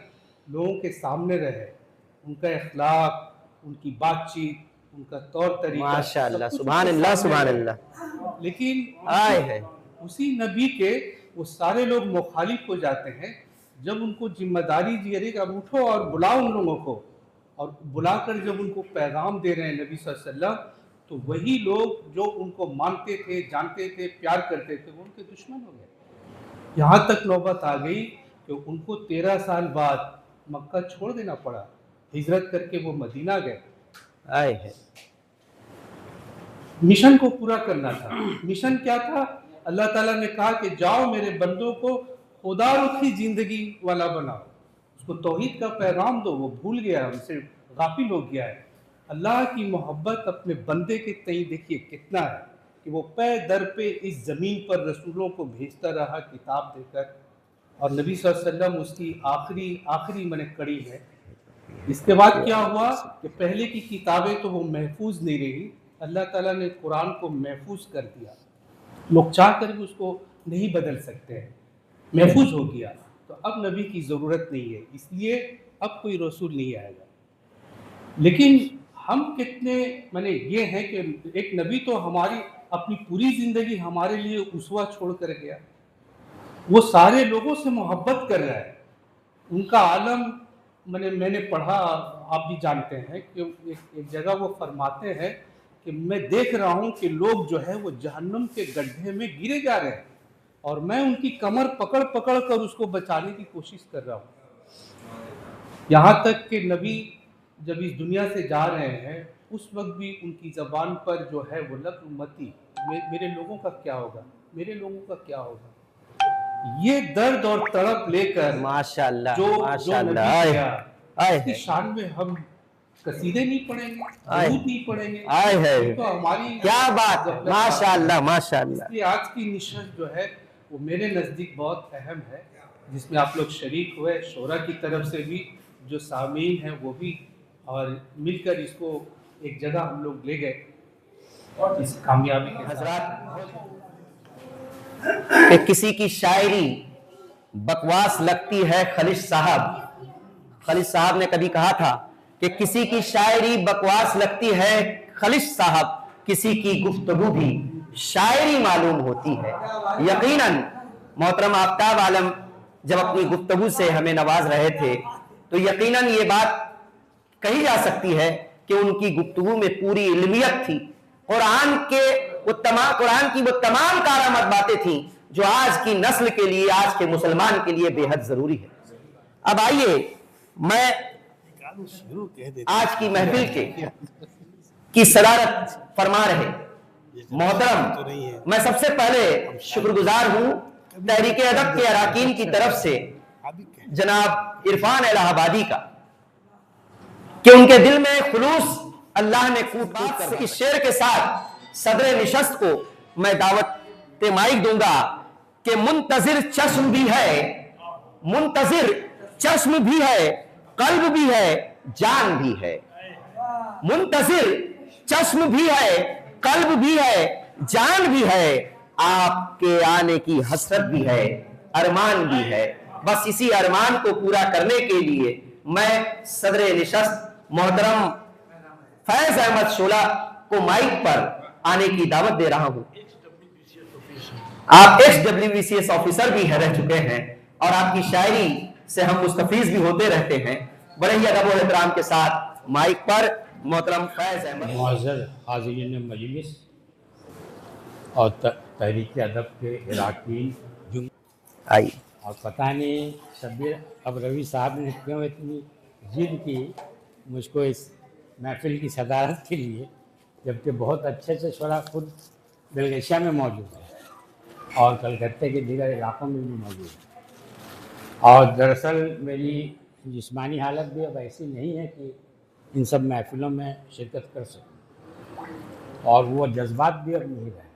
लोगों के सामने रहे, उनका अखलाक, उनकी बातचीत, उनका तौर तरीका, माशाअल्लाह, सुभान अल्लाह, सुभान अल्लाह। लेकिन आए है उसी नबी के वो सारे लोग मुखालिफ हो जाते हैं जब उनको जिम्मेदारी दी रही कि अब उठो और बुलाओ उन लोगों को, और बुलाकर जब उनको पैगाम दे रहे हैं नबी सल्लल्लाहु अलैहि वसल्लम, तो वही लोग जो उनको मानते थे, जानते थे, प्यार करते थे, वो उनके दुश्मन हो गए। यहाँ तक नौबत आ गई कि उनको 13 साल बाद मक्का छोड़ देना पड़ा, हिजरत करके वो मदीना गए। आए है मिशन को पूरा करना था। मिशन क्या था? अल्लाह ताला ने कहा कि जाओ मेरे बंदों को खुदा रुखी जिंदगी वाला बनाओ, उसको तौहीद का पैगाम दो। वो भूल गया, हमसे गाफिल हो गया है। अल्लाह की मोहब्बत अपने बंदे के तई देखिए कितना है कि वो पे दर पे इस ज़मीन पर रसूलों को भेजता रहा किताब देकर, और नबी सल्लल्लाहु अलैहि वसल्लम उसकी आखिरी मने कड़ी है। इसके बाद क्या हुआ कि पहले की किताबें तो वो महफूज नहीं रही, अल्लाह ताला ने कुरान को महफूज कर दिया। लोग चाह कर भी उसको नहीं बदल सकते हैं, महफूज हो गया। तो अब नबी की ज़रूरत नहीं है, इसलिए अब कोई रसूल नहीं आएगा। लेकिन हम कितने माने ये हैं कि एक नबी तो हमारी अपनी पूरी ज़िंदगी हमारे लिए उसवा छोड़ कर गया, वो सारे लोगों से मोहब्बत कर रहा है। उनका आलम मैंने पढ़ा, आप भी जानते हैं कि एक जगह वो फरमाते हैं कि मैं देख रहा हूँ कि लोग जो है वो जहन्नुम के गड्ढे में गिरे जा रहे हैं, और मैं उनकी कमर पकड़ पकड़ कर उसको बचाने की कोशिश कर रहा हूँ। यहाँ तक कि नबी जब इस दुनिया से जा रहे हैं उस वक्त भी उनकी ज़बान पर जो है वो लफ्ज़ उम्मती, मेरे लोगों का क्या होगा, मेरे लोगों का क्या होगा, ये दर्द और तड़प लेकर माशाअल्लाह, जो माशाअल्लाह, नबी गया, इसकी शान में हम कसीदे नहीं पढ़ेंगे, दुरूद नहीं पढ़ेंगे, आए है तो हमारी क्या बात है, माशाअल्लाह, माशाअल्लाह। इसलिए आज की निशस्त जो है वो मेरे नज़दीक बहुत अहम है, जिसमें आप लोग शरीक हुए, शोरा की तरफ से भी, जो सामीन हैं वो भी, और मिलकर इसको एक जगह हम लोग ले गए इस कामयाबी के हजरात। कि किसी की शायरी बकवास लगती है, खलील साहब ने कभी कहा था कि किसी की शायरी बकवास लगती है खलील साहब, किसी की गुफ्तगू भी शायरी मालूम होती है। यकीनन मोहतरम आफ्ताब आलम जब अपनी गुफ्तगू से हमें नवाज रहे थे तो यकीनन ये बात कही जा सकती है कि उनकी गुफ्तगू में पूरी इल्मियत थी। कुरान की वो तमाम कारामद बातें थी जो आज की नस्ल के लिए, आज के मुसलमान के लिए बेहद जरूरी है। अब आइए, मैं आज की महफिल की सदारत फरमा रहे मोहतरम, मैं सबसे पहले शुक्रगुजार हूं तहरीक अदब के अराकीन की तरफ से जनाब इरफान इलाहाबादी का, कि उनके दिल में खुलूस अल्लाह ने कूट कर। इस शेर के साथ सदर निशस्त को मैं दावत माइक दूंगा कि मुंतजिर चश्म भी है, मुंतजिर चश्म भी है, कल्ब भी है, जान भी है। मुंतजिर चश्म भी है, कल्ब भी है, जान भी है, आपके आने की हसरत भी है, अरमान भी है। बस इसी अरमान को पूरा करने के लिए मैं सदर निशस्त मोहतरम फैज अहमद शोला को माइक पर आने की दावत दे रहा हूं। आप XWBCS ऑफिसर भी रह चुके हैं और आपकी शायरी से हम मुस्तफीज भी होते रहते हैं। बड़े ही अदब और एहतराम के साथ माइक पर मोहतरम फैज अहमद। मुअज़्ज़ज़ हाज़िरीन मजलिस और तहरीक अदब के इराकीन आई, और पता नहीं शब्बीर अब रवि साहब ने क्यों इतनी जिद की मुझको इस महफिल की सदारत के लिए, जबकि बहुत अच्छे से छोड़ा खुद बेलगेशिया में मौजूद है और कलकत्ते के दीगर इलाकों में भी मौजूद है। और दरअसल मेरी जिस्मानी हालत भी अब ऐसी नहीं है कि इन सब महफिलों में शिरकत कर सकूं, और वो जज्बात भी अब नहीं रहे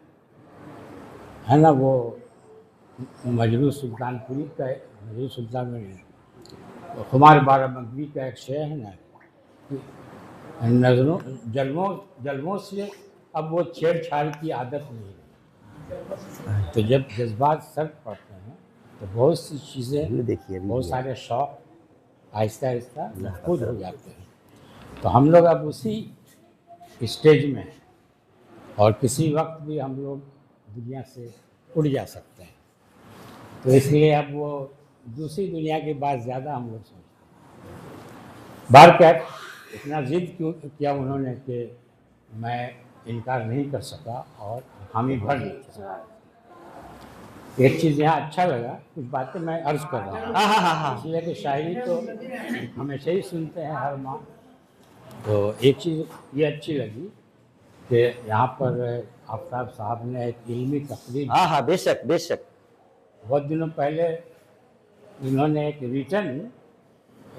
है ना। वो मजरू सुल्तानपुरी का, मजरू सुल्तान में खुमार बाराबंकी का एक शेर है ना, नजरों जलवों से अब वो छेड़छाड़ की आदत नहीं है। तो जब जज्बात सर पड़ते हैं तो बहुत सी चीज़ें, देखिए बहुत सारे शौक़ आहिस्ता आहिस्ता खुद हो जाते हैं। तो हम लोग अब उसी स्टेज में हैं और किसी वक्त भी हम लोग दुनिया से उड़ जा सकते हैं। तो इसलिए अब वो दूसरी दुनिया की बात ज़्यादा हम लोग सोचते हैं। बार कैप इतना ज़िद क्यों किया उन्होंने कि मैं इनकार नहीं कर सका और हामी भर नहीं सका। एक चीज़ यहाँ अच्छा लगा, कुछ बातें मैं अर्ज़ कर रहा हूँ इसलिए कि शायरी तो हमेशा ही सुनते हैं हर माह। तो एक चीज़ ये अच्छी लगी कि यहाँ पर आफ्ताब साहब ने एक इल्मी तकरीर, हाँ बेशक बेशक, बहुत दिनों पहले इन्होंने एक रिटर्न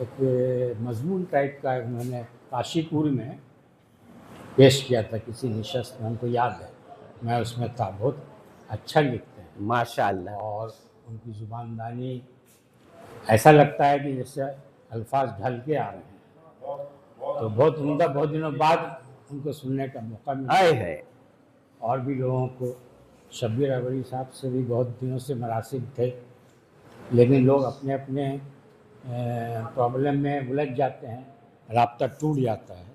एक मजमून टाइप का उन्होंने काशीपुर में पेश किया था किसी निशस्त में, हमको याद है, मैं उसमें था। बहुत अच्छा लिखते हैं माशाअल्लाह, और उनकी ज़ुबानदानी ऐसा लगता है कि जैसे अल्फाज ढल के आ रहे हैं। तो बहुत उम्दा, बहुत दिनों बाद उनको सुनने का मौका मिला है। और भी लोगों को, शब्बीर अवरी साहब से भी बहुत दिनों से मरासिल थे, लेकिन लोग अपने अपने प्रॉब्लम में उलझ जाते हैं, राब्ता टूट जाता है।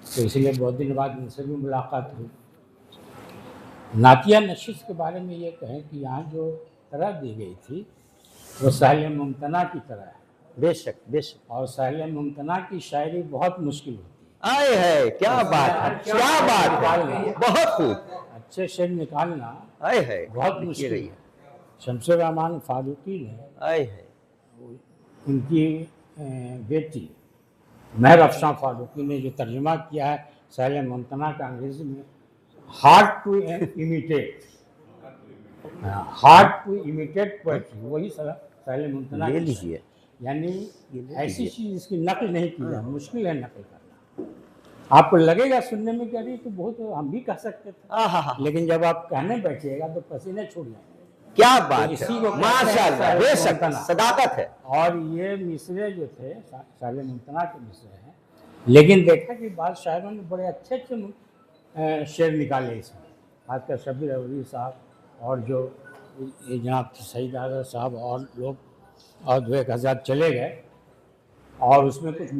तो इसलिए बहुत दिन बाद उनसे भी मुलाकात हुई। नातिया नशिश के बारे में ये कहें कि यहाँ जो तरह दी गई थी वो साहिल मुमतना की तरह है। बेशक बेशक, और साहिल मुमतना की शायरी बहुत मुश्किल होती है। आए है, क्या बात है, क्या बात है, बहुत खूब, अच्छे शेर निकालना आए है, बहुत मुश्किल है। शमशुर रहमान फारूकी ने, आए है, उनकी बेटी महर अफशां फारूकी ने जो तर्जुमा किया है साहिल मुमतना का अंग्रेजी में, hard to imitate, hard to imitate poetry, वही साहिल मुमतना ले लीजिए। यानी ऐसी चीज़ जिसकी नकल नहीं की जाए, मुश्किल है नकल करना। आपको लगेगा सुनने में कि अरे तो बहुत हम भी कह सकते थे, लेकिन जब आप कहने बैठिएगा तो पसीने छूट जाएंगे। क्या बात है, माशाअल्लाह, बेशक सदाकत है। और ये मिसरे जो थे साहिल मुमतना के मिसरे हैं, लेकिन देखा कि बाद शायरों ने बड़े अच्छे अच्छे शेर निकाले इसमें, खासकर शब्बीर अवरी साहब और जो जनाब सईद आज़म साहब और लोग, और दो एक हज़ार चले गए। और उसमें कुछ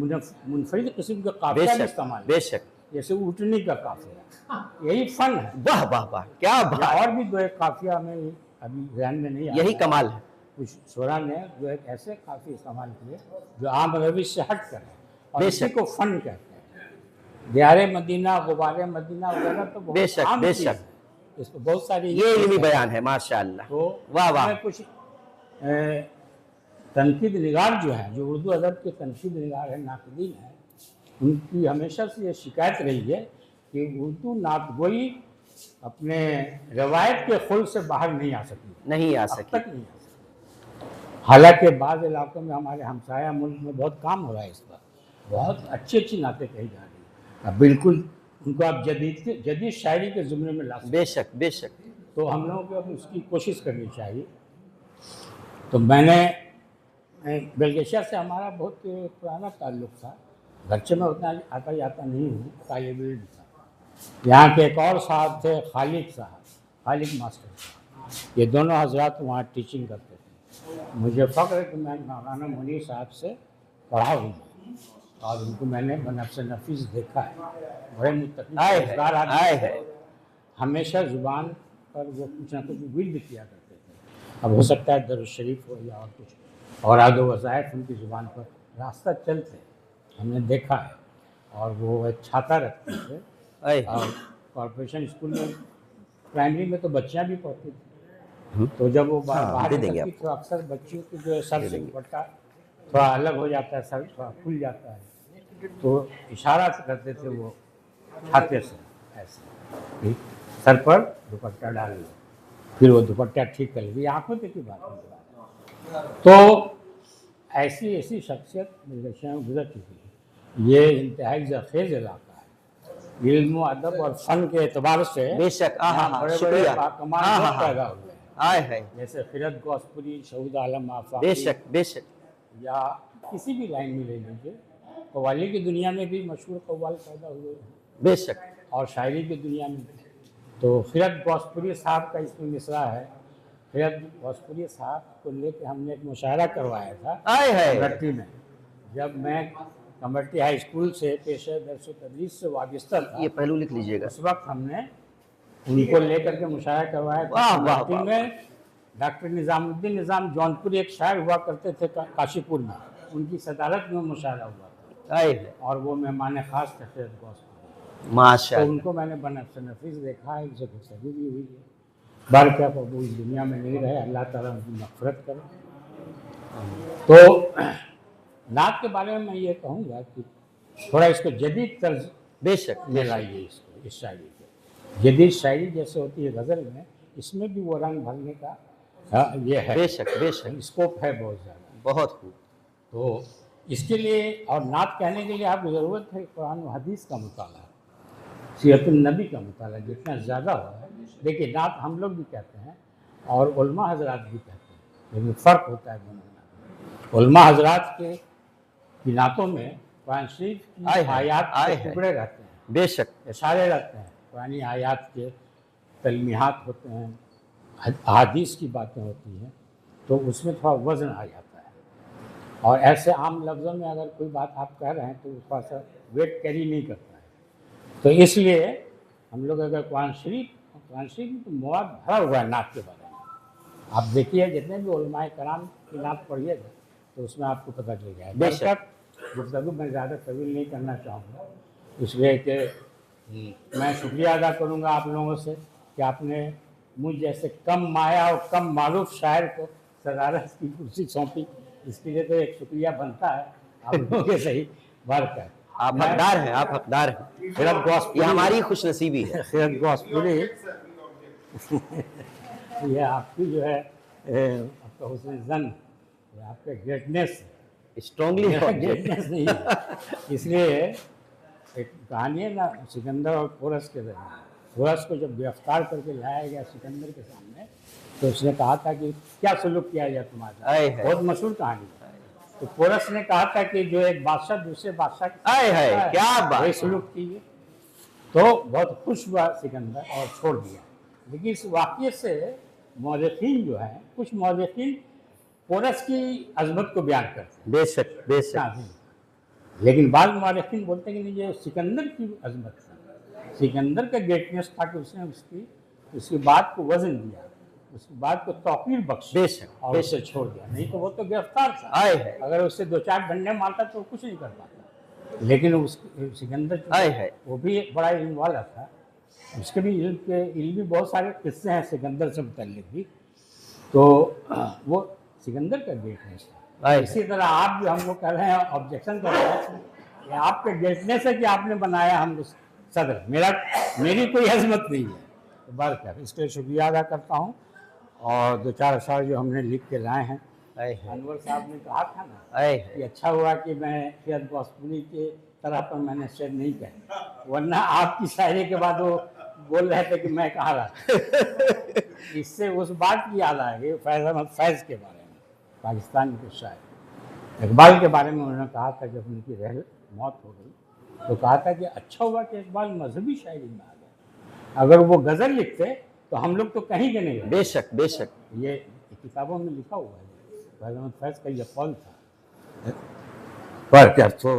मुनफरिद किस्म के काफिया इस्तेमाल, बेशक, जैसे उठनी का काफिया, यही फन है। वाह वाह वाह, क्या बात। और भी दो एक काफिया में अभी ध्यान में नहीं, यही कमाल है। कुछ शोरा ने जो एक ऐसे काफी इस्तेमाल किए जो आम रविश से हट कर है, और इसी को फन कहते हैं। दियारे मदीना, गुबारे मदीना वगैरह तो बेशक बेशक, इस पर बहुत सारी ये इल्मी बयान है माशाअल्लाह। तो वाह वाह, कुछ तनकीद निगार जो है, जो उर्दू अदब के तनकीद निगार है, नाकदीन है, उनकी हमेशा से ये शिकायत रही है कि उर्दू नातगोई अपने रवायत के खुल से बाहर नहीं आ सकी, नहीं आ सकी, तक नहीं आ सकी। हालांकि बाज़ इलाकों में हमारे हमसाया मुल्क में बहुत काम हो रहा है इस पर, बहुत अच्छी अच्छी नातें कही जा रही हैं। बिल्कुल उनको आप जदीद शायरी के ज़ुमरे में ला सकते। बेशक बेशक, तो हम लोगों को अब उसकी कोशिश करनी चाहिए। तो मैंने बेलगेशिया से हमारा बहुत पुराना ताल्लुक़ था, घर में उतना आता जाता नहीं हूँ, तालिब इल्म था। यहाँ के एक और साहब थे, खालिद साहब, खालिद मास्टर साहब, ये दोनों हजरात वहाँ टीचिंग करते थे। मुझे फ़ख्र है कि मैं मौलाना मुनीर साहब से पढ़ा हूँ और उनको मैंने बनफ्स नफीस देखा है। बड़े मुत्तकी आदमी है, हमेशा जुबान पर वो कुछ ना कुछ विल्ड किया करते थे। अब हो सकता है दरुद शरीफ हो या और कुछ और आदो वज़ाइफ उनकी ज़ुबान पर रास्ता चलते हमने देखा है। और वो एक छाता रखते थे और कॉर्पोरेशन स्कूल में प्राइमरी में तो बच्चियाँ भी पढ़ती थी, तो जब वो बाहर निकलती तो अक्सर बच्चियों की जो सर से दुपट्टा थोड़ा अलग हो जाता है, सर थोड़ा खुल जाता है, तो इशारा करते थे वो छाते से ऐसे सर पर दुपट्टा डाल लो, फिर वो दुपट्टा ठीक कर ली, आंखों तक की बात नहीं। तो ऐसी ऐसी शख्सियत में गुजर चुकी है। ये इंतहाई ज़रखेज़ इलाका है, इल्म अदब और फ़न के एतबार से बेशक बड़े बड़े बाकमाल लोग पैदा हुए हैं, जैसे फिरत गौसपुरी, शहीद आलम आफाकी, बेशक बेशक, या किसी भी लाइन में ले लीजिए, कव्वाली की दुनिया में भी मशहूर कव्वाल पैदा हुए हैं बेशक, और शायरी की दुनिया में। तो फिरत गौसपुरी साहब का इसमें मिसरा है। फिरत गौसपुरी साहब को लेकर हमने एक मुशायरा करवाया था कमर्टी में, जब मैं कमर्टी हाई स्कूल से पेशे दर्स तदरीस से वाबस्ता था। ये पहलू लिख लीजिएगा। उस वक्त हमने उनको लेकर के मुशायरा करवाया था कमर्टी में। डॉक्टर निज़ामुद्दीन निज़ाम जौनपुरी एक शायर हुआ करते थे काशीपुर में, उनकी सदारत में मुशायरा हुआ था और वो मेहमान ख़ास थे फिरत गौसपुरी, माशाअल्लाह। तो उनको मैंने बनफ्स नफीस देखा है, उनसे गुफ्तगू भी हुई है। बार क्या वो इस दुनिया में नहीं रहे, अल्लाह ताला उनकी मग़फ़िरत करे। तो नात के बारे में मैं ये कहूँगा कि थोड़ा इसको जदीद तर्ज बेशक में लाइए, इसको इस शायरी को जदीद शायरी जैसे होती है गज़ल में, इसमें भी वो रंग भरने का ये है, बेशक बेशक स्कोप है बहुत ज़्यादा, बहुत खूब। तो इसके लिए और नात कहने के लिए आपको ज़रूरत है कुरान और हदीस का मुताला, सीरतुन नबी का मुताला जितना ज़्यादा हो है। देखिए नात हम लोग भी कहते हैं और उलमा हजरात भी कहते हैं, लेकिन फ़र्क होता है दोनों में। उलमा हजरात के नातों में कुरान शरीफ की आयात के टुकड़े रहते हैं, बेशक इशारे रहते हैं, पुरानी आयात के तलमीहात होते हैं, हदीस की बातें होती हैं, तो उसमें थोड़ा वज़न आ जाता है। और ऐसे आम लफ्ज़ों में अगर कोई बात आप कह रहे हैं तो उसका असर वेट कैरी नहीं करता है। तो इसलिए हम लोग अगर कुरान शरीफ में तो मवाद भरा हुआ है नात के बारे में। आप देखिए जितने भी उलमाए कराम की नात पढ़िएगा तो उसमें आपको पता चल जाएगा। बेशक गुफ्तगू मैं ज़्यादा तवील नहीं करना चाहूँगा, इसलिए कि मैं शुक्रिया अदा करूँगा आप लोगों से कि आपने मुझ जैसे कम माया और कम मारूफ शायर को सदारत की कुर्सी सौंपी। इसके लिए तो एक शुक्रिया बनता है आप लोगों के सही बार का। आप हकदार हैं, आप हकदार हैं। फिरत गौसपुरी, ये हमारी खुशनसीबी है। फिरत गौसपुरी ये आपकी जो है आपका हुस्न ज़न, आपका ग्रेटनेस स्ट्रॉन्गली ग्रेटनेस नहीं है। इसलिए एक कहानी है ना सिकंदर और पोरस के दरमियान। पोरस को जब गिरफ्तार करके लाया गया सिकंदर के सामने, तो उसने कहा था कि क्या सलूक किया जाए तुम्हारे साथ, बहुत मशहूर कहानी है। तो पोरस ने कहा था कि जो एक बादशाह दूसरे बादशाह क्या बात, सलूक कीजिए। तो बहुत खुश हुआ सिकंदर और छोड़ दिया। लेकिन इस वाक़ये से मौलिकीन जो हैं, कुछ मौलिकीन पोरस की अजमत को बयान करते हैं, बेशक बेशक, लेकिन बाद मौलिकीन बोलते हैं कि नहीं, ये सिकंदर की अजमत थी, सिकंदर का ग्रेटनेस था कि उसने उसकी बात को वजन दिया, उसकी बात को तौकीर बख्शी और उसे छोड़ दिया। नहीं तो वो तो गिरफ्तार था, अगर उससे 2-4 डंडे मारता तो कुछ नहीं कर पाता। लेकिन उस सिकंदर वो भी एक बड़ा इल्म वाला था, उसके भी इल्मी बहुत सारे किस्से हैं सिकंदर से मुतल्लिक भी। तो वो सिकंदर का ग्रेटनेस था। इसी तरह आप भी हम लोग कह रहे हैं, ऑब्जेक्शन कर रहे हैं कि आपका ग्रेटनेस है कि आपने बनाया हम सदर, मेरी कोई अजमत नहीं है। तो बार क्या, इसके लिए शुक्रिया अदा करता हूँ। और 2-4 अशार जो हमने लिख के लाए हैं, अनवर साहब ने कहा था ना कि अच्छा हुआ कि मैं फिरत गौसपुरी के तरह पर मैंने शेर नहीं कहा, वरना आपकी शायरी के बाद वो बोल रहे थे कि मैं कहाँ रहा। इससे उस बात की याद आ गई फैज़ अहमद फैज़ के बारे में, पाकिस्तान के शायर। इकबाल के बारे में उन्होंने कहा था जब उनकी मौत हो गई तो कहा था कि अच्छा हुआ कि इकबाल मजहबी शायरी में आ गए, अगर वो गज़ल लिखते तो हम लोग तो कहीं के नहीं। बेशक बेशक, ये किताबों में लिखा हुआ है, फैज़ अहमद फैज़ का ये कौल था। पढ़ कर तो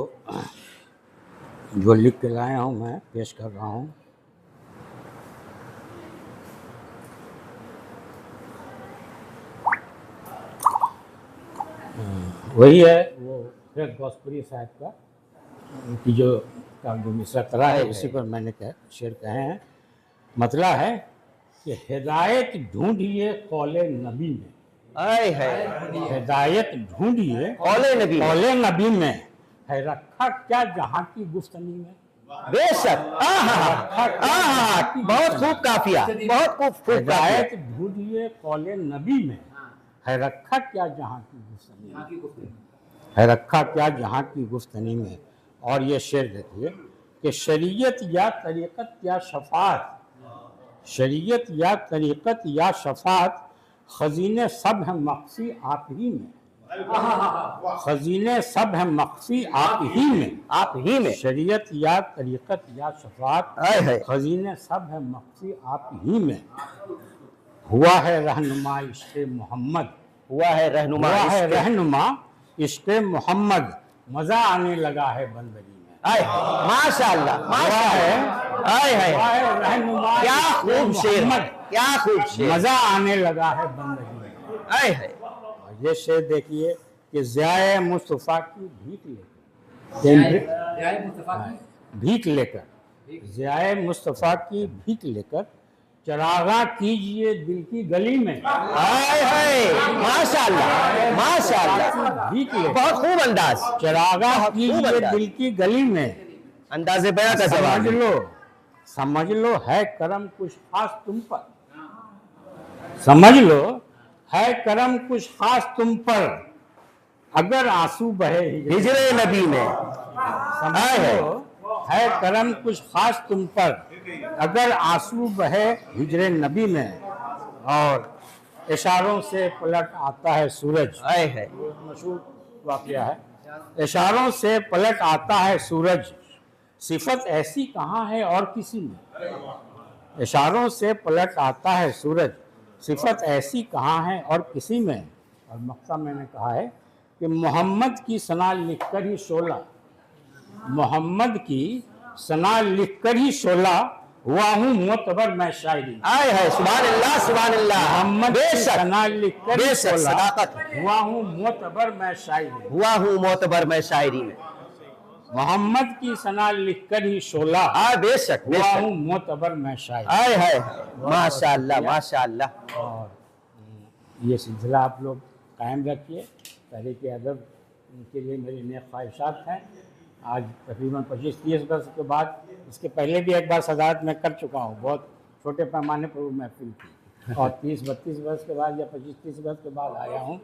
जो लिख के लाया हूँ मैं पेश कर रहा हूँ। वही है वो फ्रेड गॉस्पुरी साहब का उनकी जो मिसरा करा है उसी पर मैंने शेर कहे हैं। मतलब है कि हिदायत ढूंढिए कौले नबी में, आए है हिदायत ढूंढिए कौले नबी में है रखा क्या जहाँ की गुफ्तनी में। बेशक बहुत खूब काफिया, बहुत खूब हिदायत ढूंढिए कौले नबी में है रखा क्या जहाँ की गुफ्तनी में, है रखा क्या जहाँ की गुफ्तनी में। और ये शेर देखिए कि शरीयत या तरीक़त या शफात, शरीयत या तरीक़त या शफात खजीने सब हैं मख्फी आप ही में, खजीने सब हैं मख्फी आप ही में, शरीयत या तरीक़त या शफात खजीने सब हैं मख्फी आप ही में। हुआ है रहनुमा इश्क़ मोहम्मद, हुआ है रहनुमा इश्क़ मोहम्मद, मज़ा आने लगा है बंदगी में। माशाअल्लाह रहनुमा क्या खूब शेर, क्या खूब शेर, मज़ा आने लगा है बंदगी में। और ये शेर देखिए कि ज़ियाए मुस्तफ़ा की भीख लेकर ज़ियाए मुस्तफ़ा की भीख लेकर चरागा कीजिए दिल की गली में। माशाअल्लाह माशाअल्लाह, भीख ले बहुत खूब अंदाज, चरागा कीजिए दिल की गली में। अंदाज़े बयां का जवाब समझ लो है करम कुछ खास तुम पर, समझ लो है करम कुछ खास तुम पर, अगर आंसू बहे हिजरे नबी में। समझ लो है करम कुछ खास तुम पर, अगर आंसू बहे हिजरे नबी में। और इशारों से पलट आता है सूरज, है मशहूर वाक़या है। इशारों से पलट आता है सूरज, सिफत ऐसी कहाँ है और किसी में। इशारों से पलट आता है सूरज, सिफत ऐसी कहाँ है और किसी में। और मक्ता मैंने कहा है कि मोहम्मद की सना लिखकर ही शोला, मोहम्मद की सना लिखकर ही शोला हुआ हूँ मोतबर मैं शायरी। आए है सुभान अल्लाह सुभान अल्लाह। मोहम्मद की सना लिखकर ही शोला सदाकत हुआ हूँ मोतबर मैं शायरी, हुआ हूँ मोतबर मैं शायरी में। मोहम्मद की सना लिखकर ही शोला बेशक हुआ हूँ मोतबर मैं शायरी। आए है माशाअल्लाह माशाअल्लाह। और ये सिलसिला आप लोग कायम रखिए। तहरीक अदब के लिए मेरी नेक ख्वाहिशात हैं। आज तकरीबन 25-30 वर्ष के बाद, इसके पहले भी एक बार सदारत में कर चुका हूँ, बहुत छोटे पैमाने पर वो महफिल थी, और 30-32 वर्ष के बाद या 25-30 वर्ष के बाद आया हूँ।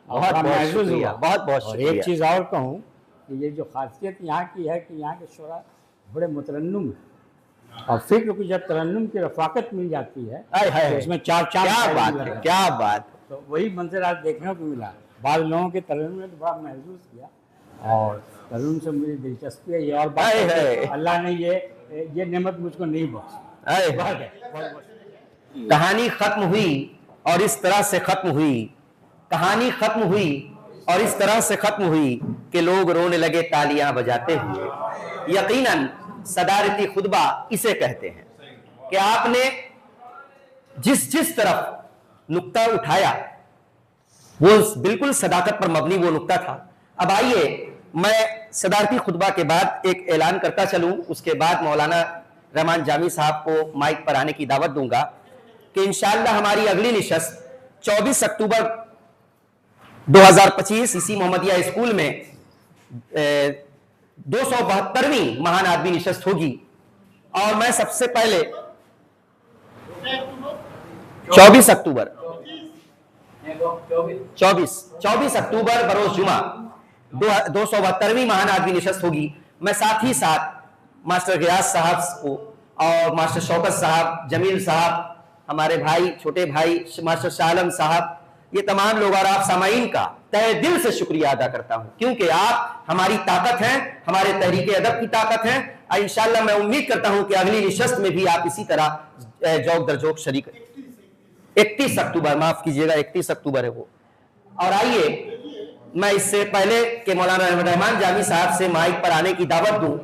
बहुत महसूस हुआ, बहुत और एक चीज़ और कहूँ कि ये जो खासियत यहाँ की है कि यहाँ के शोरा बड़े मुतरन्नुम हैं, और फिक्र को जब तरन्नुम की रफाकत मिल जाती है तो उसमें चार क्या बात। तो वही मंजर आज देखने को मिला। बाद लोगों के तरन्नुम में तो बड़ा महसूस किया, और तरन्नुम से मुझे दिलचस्पी है। ये और बात है अल्लाह ने ये नेमत मुझको नहीं बख्शी। कहानी खत्म हुई और इस तरह से खत्म हुई, कहानी खत्म हुई और इस तरह से खत्म हुई कि लोग रोने लगे तालियां बजाते हुए। यकीनन सदारती खुतबा इसे कहते हैं कि आपने जिस तरफ नुक्ता उठाया वो बिल्कुल सदाकत पर मबनी वो नुक्ता था। अब आइए मैं सदारती खुतबा के बाद एक ऐलान करता चलूं, उसके बाद मौलाना रहमान जामी साहब को माइक पर आने की दावत दूंगा कि इंशाअल्लाह हमारी अगली निशस्त 24 अक्टूबर 2025 इसी मोहम्मदिया स्कूल में 272वीं महान आदमी निशस्त होगी। और मैं सबसे पहले 24 अक्टूबर 24 अक्टूबर बरोज जुमा 272वीं महान आदमी निशस्त होगी। मैं साथ ही साथ मास्टर गियास साहब को और मास्टर शौकत साहब, जमील साहब, हमारे भाई छोटे भाई मास्टर शालम साहब, ये तमाम लोग और आप सामाईन का तहे दिल से शुक्रिया अदा करता हूं, क्योंकि आप हमारी ताकत हैं, हमारे तहरीक अदब की ताकत हैं। इंशाअल्लाह मैं उम्मीद करता हूं कि अगली निशस्त में भी आप इसी तरह जौक दर जौक शरीक। 31 अक्टूबर माफ कीजिएगा, 31 अक्टूबर है वो। और आइए मैं इससे पहले कि मौलाना रहमान जामी साहब से माइक पर आने की दावत दूं,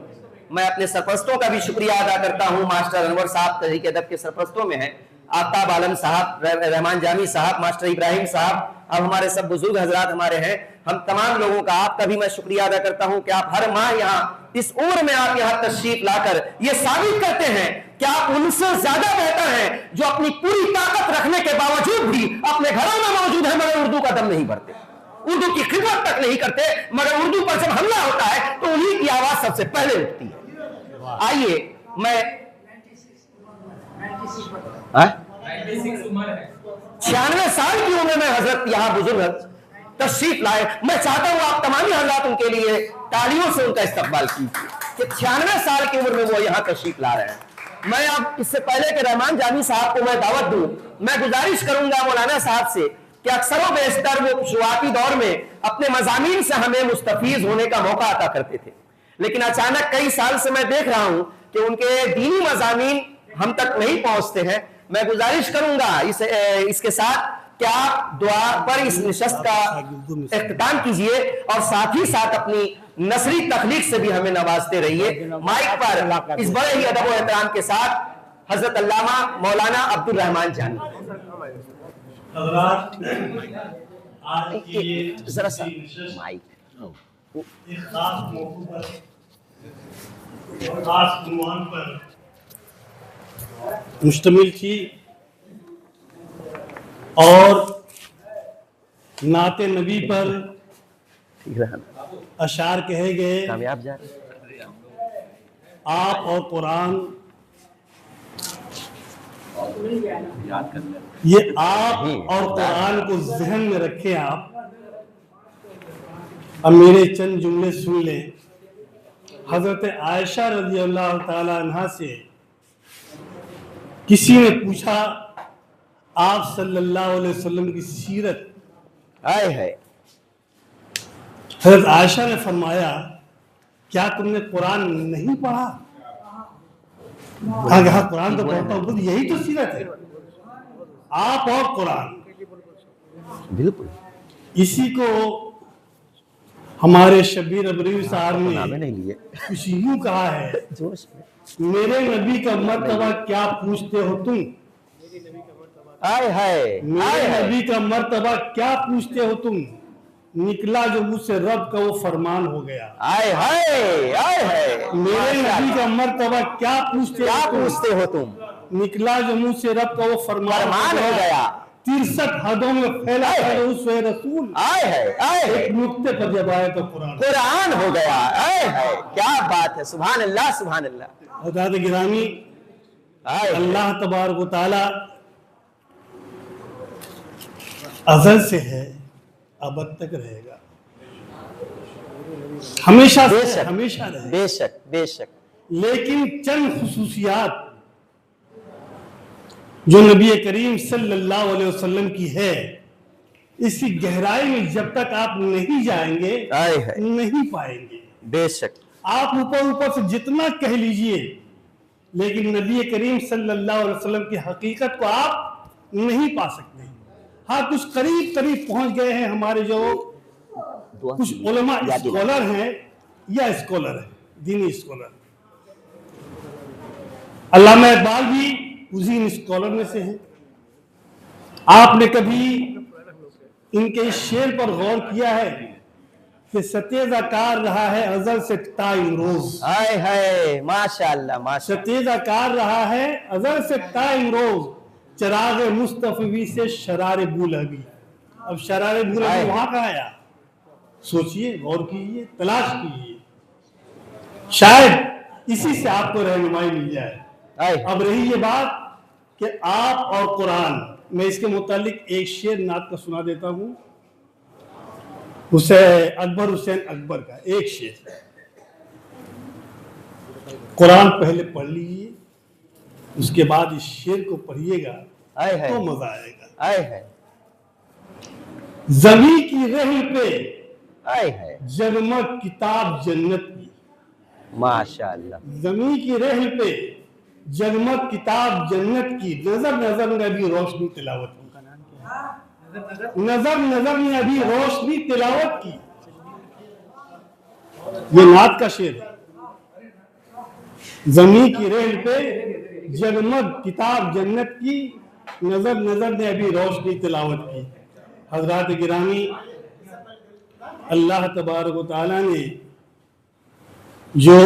मैं अपने सरपरस्तों का भी शुक्रिया अदा करता हूं। मास्टर अनवर साहब तहरीक अदब के सरपरस्तों में हैं, आफ्ताब आलम साहब, रहमान जामी साहब, मास्टर इब्राहिम साहब, अब हमारे सब बुजुर्ग हजरात हमारे हैं। हम तमाम लोगों का, आपका भी मैं शुक्रिया अदा करता हूं कि आप हर माह यहाँ इस उम्र में आप यहाँ तशरीफ लाकर ये साबित करते हैं कि आप उनसे ज्यादा बेहतर हैं जो अपनी पूरी ताकत रखने के बावजूद भी अपने घरों में मौजूद है मगर उर्दू का दम नहीं भरते, उर्दू की खिदमत तक नहीं करते, मगर उर्दू पर जब हमला होता है तो उन्हीं की आवाज सबसे पहले उठती है। आइए मैं 96 साल की उम्र में हजरत यहाँ बुजुर्ग तशरीफ लाए। मैं चाहता हूं आप तमाम हजरात उनके लिए तालियों से उनका इस्तकबाल कीजिए कि 96 साल की उम्र में वो यहाँ तशरीफ ला रहे हैं। मैं अब इससे पहले कि रहमान जामी साहब को मैं दावत दूं, मैं गुजारिश करूंगा मौलाना साहब से कि अक्सर व बेशतर वो शुरुआती दौर में अपने मजामीन से हमें मुस्तफीज होने का मौका अता करते थे, लेकिन अचानक कई साल से मैं देख रहा हूं कि उनके दीनी मजामीन हम तक नहीं पहुंचते हैं। मैं गुजारिश करूंगा इसके साथ कि आप दुआ पर इस निशस्त का इख्तिताम कीजिए और साथ ही साथ अपनी नसरी तखलीक से भी हमें नवाजते रहिए। माइक पर इस बड़े ही अदब और एहतराम के साथ हजरत अल्लामा मौलाना अब्दुल रहमान जानी। जरा सा माइक इस खास मौके पर, खास उन्वान पर मुश्तमिल थी और नाते नबी पर अशार कहे गए। कामयाब जा रहे आप और कुरान, ये आप और कुरान को जहन में रखें आप। अब मेरे चंद जुमले सुन लें। हजरत आयशा रज़ी अल्लाह ताला अन्हा से किसी ने पूछा आप सल्लल्लाहु अलैहि वसल्लम की सीरत आए है। हजरत आयशा ने फरमाया क्या तुमने कुरान नहीं पढ़ा? हाँ कुरान तो पढ़ता हूँ, यही तो सीरत है, आप और कुरान। बिल्कुल इसी को हमारे शबीर अबरी साहब ने कुछ यूं कहा है, मेरे नबी का मर्तबा क्या पूछते हो तुम? आए है मेरे नबी का मर्तबा क्या पूछते हो तुम? निकला जो मुझसे रब का वो फरमान हो गया। आए है मेरे नबी का मर्तबा क्या पूछते हो तुम? निकला जो मुझसे रब का वो फरमान हो गया। 63 हदों में फैला है उस रसूल। आए है एक नुक्ते पर जब आया तो कुरान हो गया। आए है, क्या बात है, सुभान अल्लाह सुभान अल्लाह। हज़रत गिरामी, अल्लाह तबारक व तआला अज़ल से है, अबद तक रहेगा, हमेशा से हमेशा रहेगा। बेशक बेशक। लेकिन चंद खुसूसियात जो नबी करीम सल्लल्लाहु अलैहि वसल्लम की है, इसकी गहराई में जब तक आप नहीं जाएंगे नहीं पाएंगे। बेशक आप ऊपर ऊपर से जितना कह लीजिए, लेकिन नबी करीम सल्लल्लाहु अलैहि वसल्लम की हकीकत को आप नहीं पा सकते। हाँ, कुछ करीब करीब पहुंच गए हैं हमारे जो कुछ उलमा स्कॉलर हैं या स्कॉलर है, दीनी स्कॉलर। अल्लामा इकबाल भी उसी स्कॉलर में से हैं। आपने कभी इनके शेर पर गौर किया है कि सतेजाकार रहा है अजल से ताइम रोज? आए है माशाअल्लाह माशाअल्लाह। सतेजाकार रहा है अजल से ताइम रोज, चराग मुस्तफी से शरारे बुलहबी। अब शरारे बुलहबी वहां कहाँ आया? सोचिए, गौर कीजिए, तलाश कीजिए, शायद इसी से आपको रहनुमाई मिल जाए। अब रही ये बात कि आप और कुरान, मैं इसके मुतालिक एक शेर नात का सुना देता हूं, उसे अकबर हुसैन अकबर का एक शेर। कुरान पहले पढ़ लीजिए, उसके बाद इस शेर को पढ़िएगा तो मजा आएगा। आए है जमी की रहल पे आए है जगमग किताब जन्नत की। माशाअल्लाह। जमी की रहल पे जगमग किताब जन्नत की, नजर नजर में भी रोशनी तिलावत। नजर नजर ने अभी रोशनी तिलावत की। ये नात का शेर है। जमीन की रेल पे जगमग किताब जन्नत की, नजर नजर ने अभी रोशनी तिलावत की। हजरात गिरामी, अल्लाह तबारक व तआला ने जो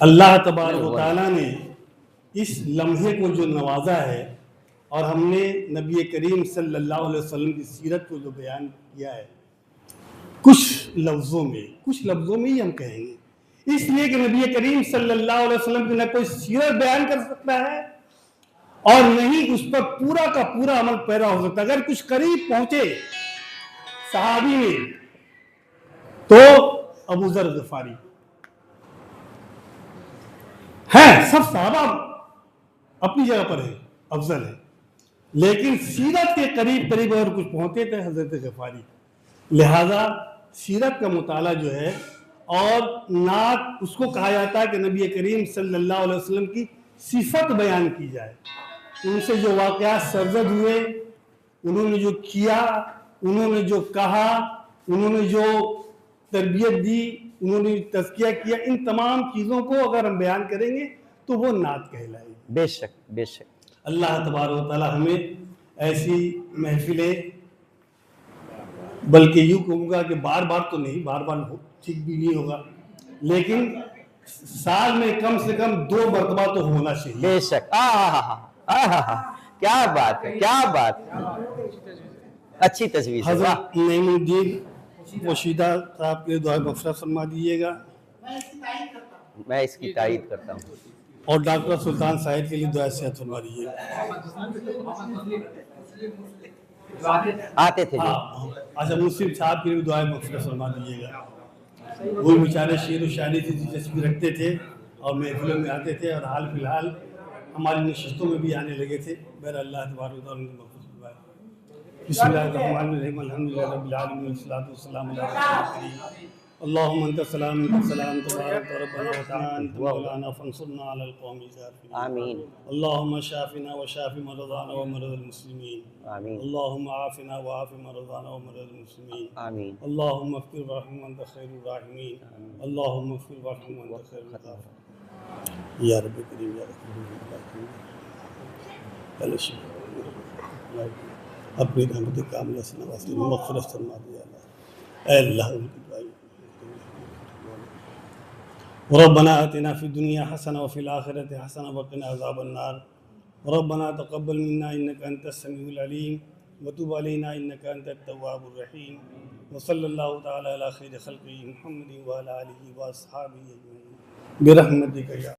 अल्लाह तबारक व तआला ने इस लम्हे को जो नवाजा है और हमने नबी करीम सल्लल्लाहु अलैहि वसल्लम की सीरत को जो बयान किया है कुछ लफ्ज़ों में ही हम कहेंगे, इसलिए कि नबी करीम सल्लल्लाहु अलैहि वसल्लम की न कोई सीरत बयान कर सकता है और नहीं उस पर पूरा का पूरा अमल पैरा हो सकता। अगर कुछ करीब पहुंचे सहाबी में तो अबू ज़र ग़िफ़ारी है। सब सहाबा अपनी जगह पर है, अफजल है, लेकिन सीरत के करीब करीब अगर कुछ पहुंचे थे हजरत ग़िफ़ारी। लिहाजा सीरत का मुताला जो है और नात उसको कहा जाता है कि नबी करीम सल्लल्लाहु अलैहि वसल्लम की सिफत बयान की जाए, उनसे जो वाक़यात सरज़द हुए, उन्होंने जो किया, उन्होंने जो कहा, उन्होंने जो तरबियत दी, उन्होंने तज़किया किया, इन तमाम चीज़ों को अगर हम बयान करेंगे तो वो नात कहलाएगी। बेशक बेशक। अल्लाह तबारक व तआला हमें ऐसी महफिलें, बल्कि यूँ कहूँगा कि बार बार तो नहीं, बार बार ठीक भी नहीं होगा, लेकिन साल में कम से कम 2 मरतबा तो होना चाहिए। बेशक। क्या बात है, क्या बात, अच्छी तजवीज़ है। हज़रत नईमुद्दीन पोशीदा साहब के दुआ मग़फ़िरत फरमा दीजिएगा। मैं इसकी तारीफ करता हूँ। और डॉक्टर सुल्तान साहिब के लिए दुआ सेहत फरमा दीजिएगा। आते थे। अच्छा, मुस्लिम साहब के लिए दुआ मग़फ़िरत फरमा दीजिएगा। वो बेचारे शेर व शायरी से दिलचस्पी रखते थे और महफिलों में आते थे और हाल फिलहाल हमारी नशिस्तों में भी आने लगे थे। बहर अल्लाह तबारक व तआला उनकी मग़फ़िरत फरमाए। बिस्मिल्लाहिर्रहमानिर्रहीम, अल्हम्दुलिल्लाहि रब्बिल आलमीन, वस्सलातु वस्सलामु अला रसूलिल करीम। अल्लाहुम्मा अन्ता सलाम मिन्का सलाम, तबारक रब्बना व तआला अन्ता मौलाना फंसुरना अलल कौमिल काफिरीन। आमीन। अल्लाहुम्मा शाफिना व शाफि मरदाना व मरदल मुस्लिमीन। आमीन। अल्लाहुम्मा आफिना व आफि मरदाना व मरदल मुस्लिमीन। आमीन। अल्लाहुम्मा इग़फिर वरहम व अन्ता खैरुर राहिमीन। अल्लाहुम्मा इग़फिर वरहम व अन्ता खैरुल गाफ़िरीन। या रब्बी करीम या रब्बी अपनी रहमत कामिला से नवाज़, मग़फ़िरत फरमा दिया अल्लाह। रब्बना आतिना फ़िद दुनिया हसना व फ़िल आखिरति हसना व क़िना अज़ाबन नार। रब्बना तक़ब्बल मिन्ना इन्नका अंतस समीउल अलीम व तुब अलैना इन्नका अंतत तव्वाबुर रहीम। व सल्लल्लाहु तआला अला खैरि ख़ल्क़िही मुहम्मदिन व अला आलिहि व अस्हाबिही अजमईन बिरहमतिका या